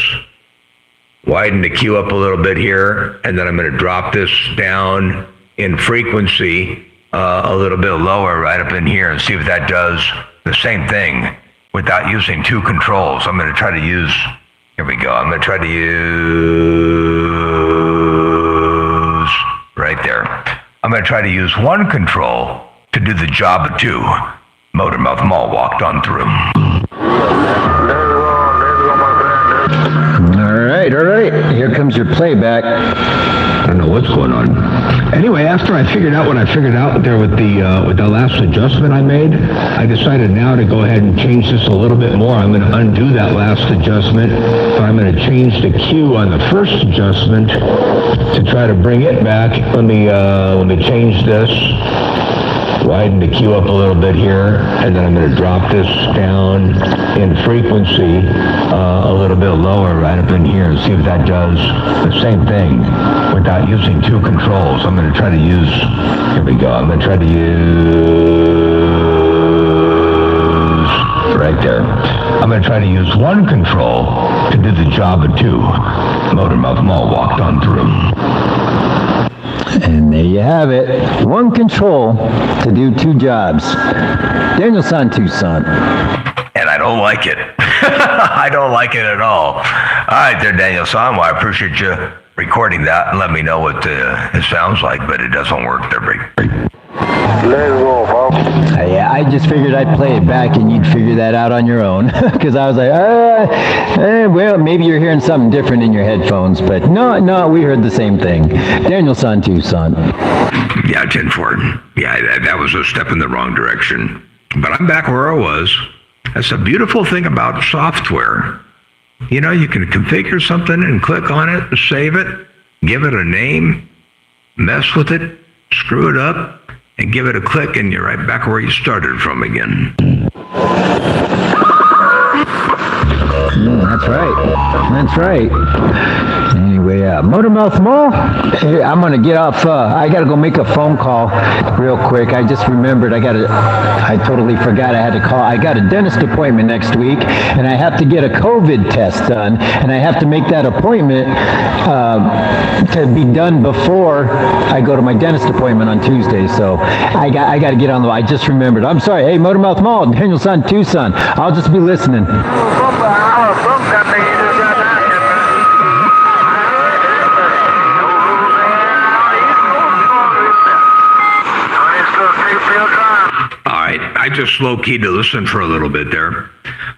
widen the cue up a little bit here, and then I'm going to drop this down in frequency a little bit lower right up in here and see if that does the same thing without using two controls. I'm going to try to use, here we go, I'm going to try to use, right there. I'm going to try to use one control to do the job of two. Motormouth Mall walked on through. All right. Here comes your playback. I don't know what's going on. Anyway, after I figured out what I figured out there with the last adjustment I made, I decided now to go ahead and change this a little bit more. I'm going to undo that last adjustment, but I'm going to change the cue on the first adjustment to try to bring it back. Let me change this. Widen the cue up a little bit here, and then I'm going to drop this down in frequency a little bit lower right up in here and see if that does the same thing without using two controls. I'm going to try to use, here we go, I'm going to try to use, right there. I'm going to try to use one control to do the job of two. Motormouth Mall walked on through. And there you have it. One control to do two jobs. Danielson Tucson. And I don't like it. I don't like it at all. All right there, Danielson. Well, I appreciate you recording that and let me know what it sounds like, but it doesn't work there. Let's go, folks. Yeah, I just figured I'd play it back and you'd figure that out on your own. Because I was like, well, maybe you're hearing something different in your headphones. But no, we heard the same thing. Daniel San Tucson. Yeah, 10-4. Yeah, that was a step in the wrong direction. But I'm back where I was. That's a beautiful thing about software. You know, you can configure something and click on it, save it, give it a name, mess with it, screw it up, and give it a click, and you're right back where you started from again. That's right. Anyway, Motormouth Mall, I'm going to get off. I got to go make a phone call real quick. I just remembered I totally forgot I had to call. I got a dentist appointment next week, and I have to get a COVID test done, and I have to make that appointment to be done before I go to my dentist appointment on Tuesday. So I got to get on the. I just remembered. I'm sorry. Hey, Motormouth Mall, Daniel San Tucson. I'll just be listening. I just low-keyed to listen for a little bit there.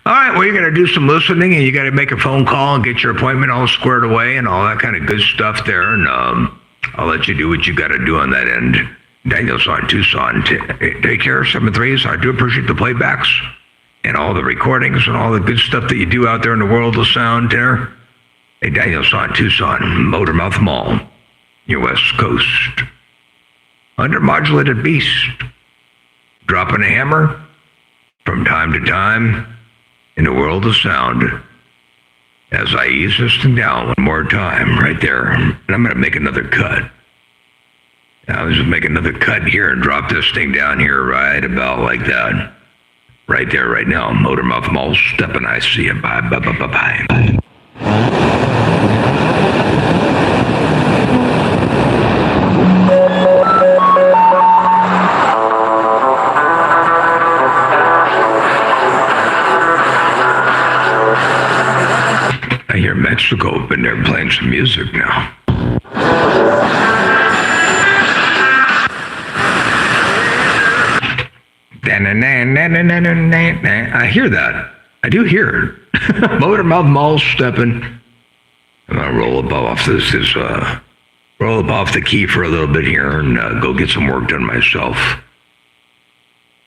All right, well, you're going to do some listening, and you got to make a phone call and get your appointment all squared away and all that kind of good stuff there, and I'll let you do what you got to do on that end. Daniel's on Tucson. Take care, 7-3s. I do appreciate the playbacks and all the recordings and all the good stuff that you do out there in the world of sound there. Hey, Daniel's on Tucson, Motormouth Mall, your West Coast. Undermodulated beast. Dropping a hammer from time to time in the world of sound as I ease this thing down one more time right there. And I'm going to make another cut. I'll just make another cut here and drop this thing down here right about like that. Right there, right now. Motormouth Mall stepping. I see you. Bye, bye, bye, bye, bye. I hear Mexico up in there playing some music now. I hear that. I do hear it. Motormouth Mall stepping. I'm gonna roll up off the key for a little bit here and go get some work done myself.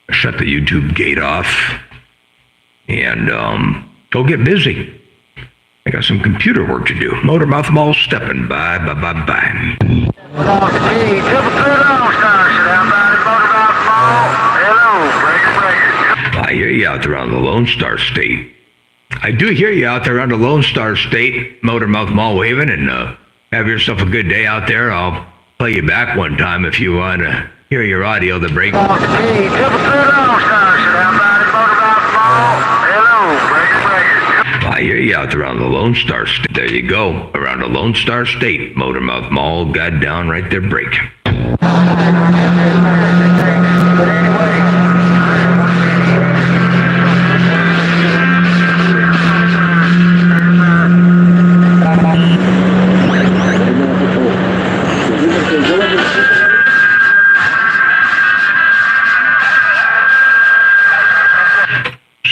Shut the YouTube gate off and go get busy. I got some computer work to do. Motormouth Mall stepping. Bye, bye, bye, bye. I hear you out there on the Lone Star State. I do hear you out there on the Lone Star State, Motormouth Mall waving, and have yourself a good day out there. I'll play you back one time if you want to hear your audio, the break. I hear you out there on the Lone Star State. There you go. Around the Lone Star State, Motormouth Mall got down right there, break.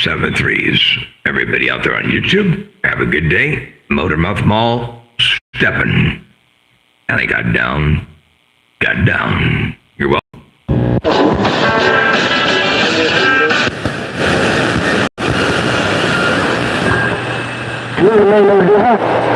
7-3s. Everybody out there on YouTube, have a good day. Motormouth Mall stepping. And I got down. You're welcome. No.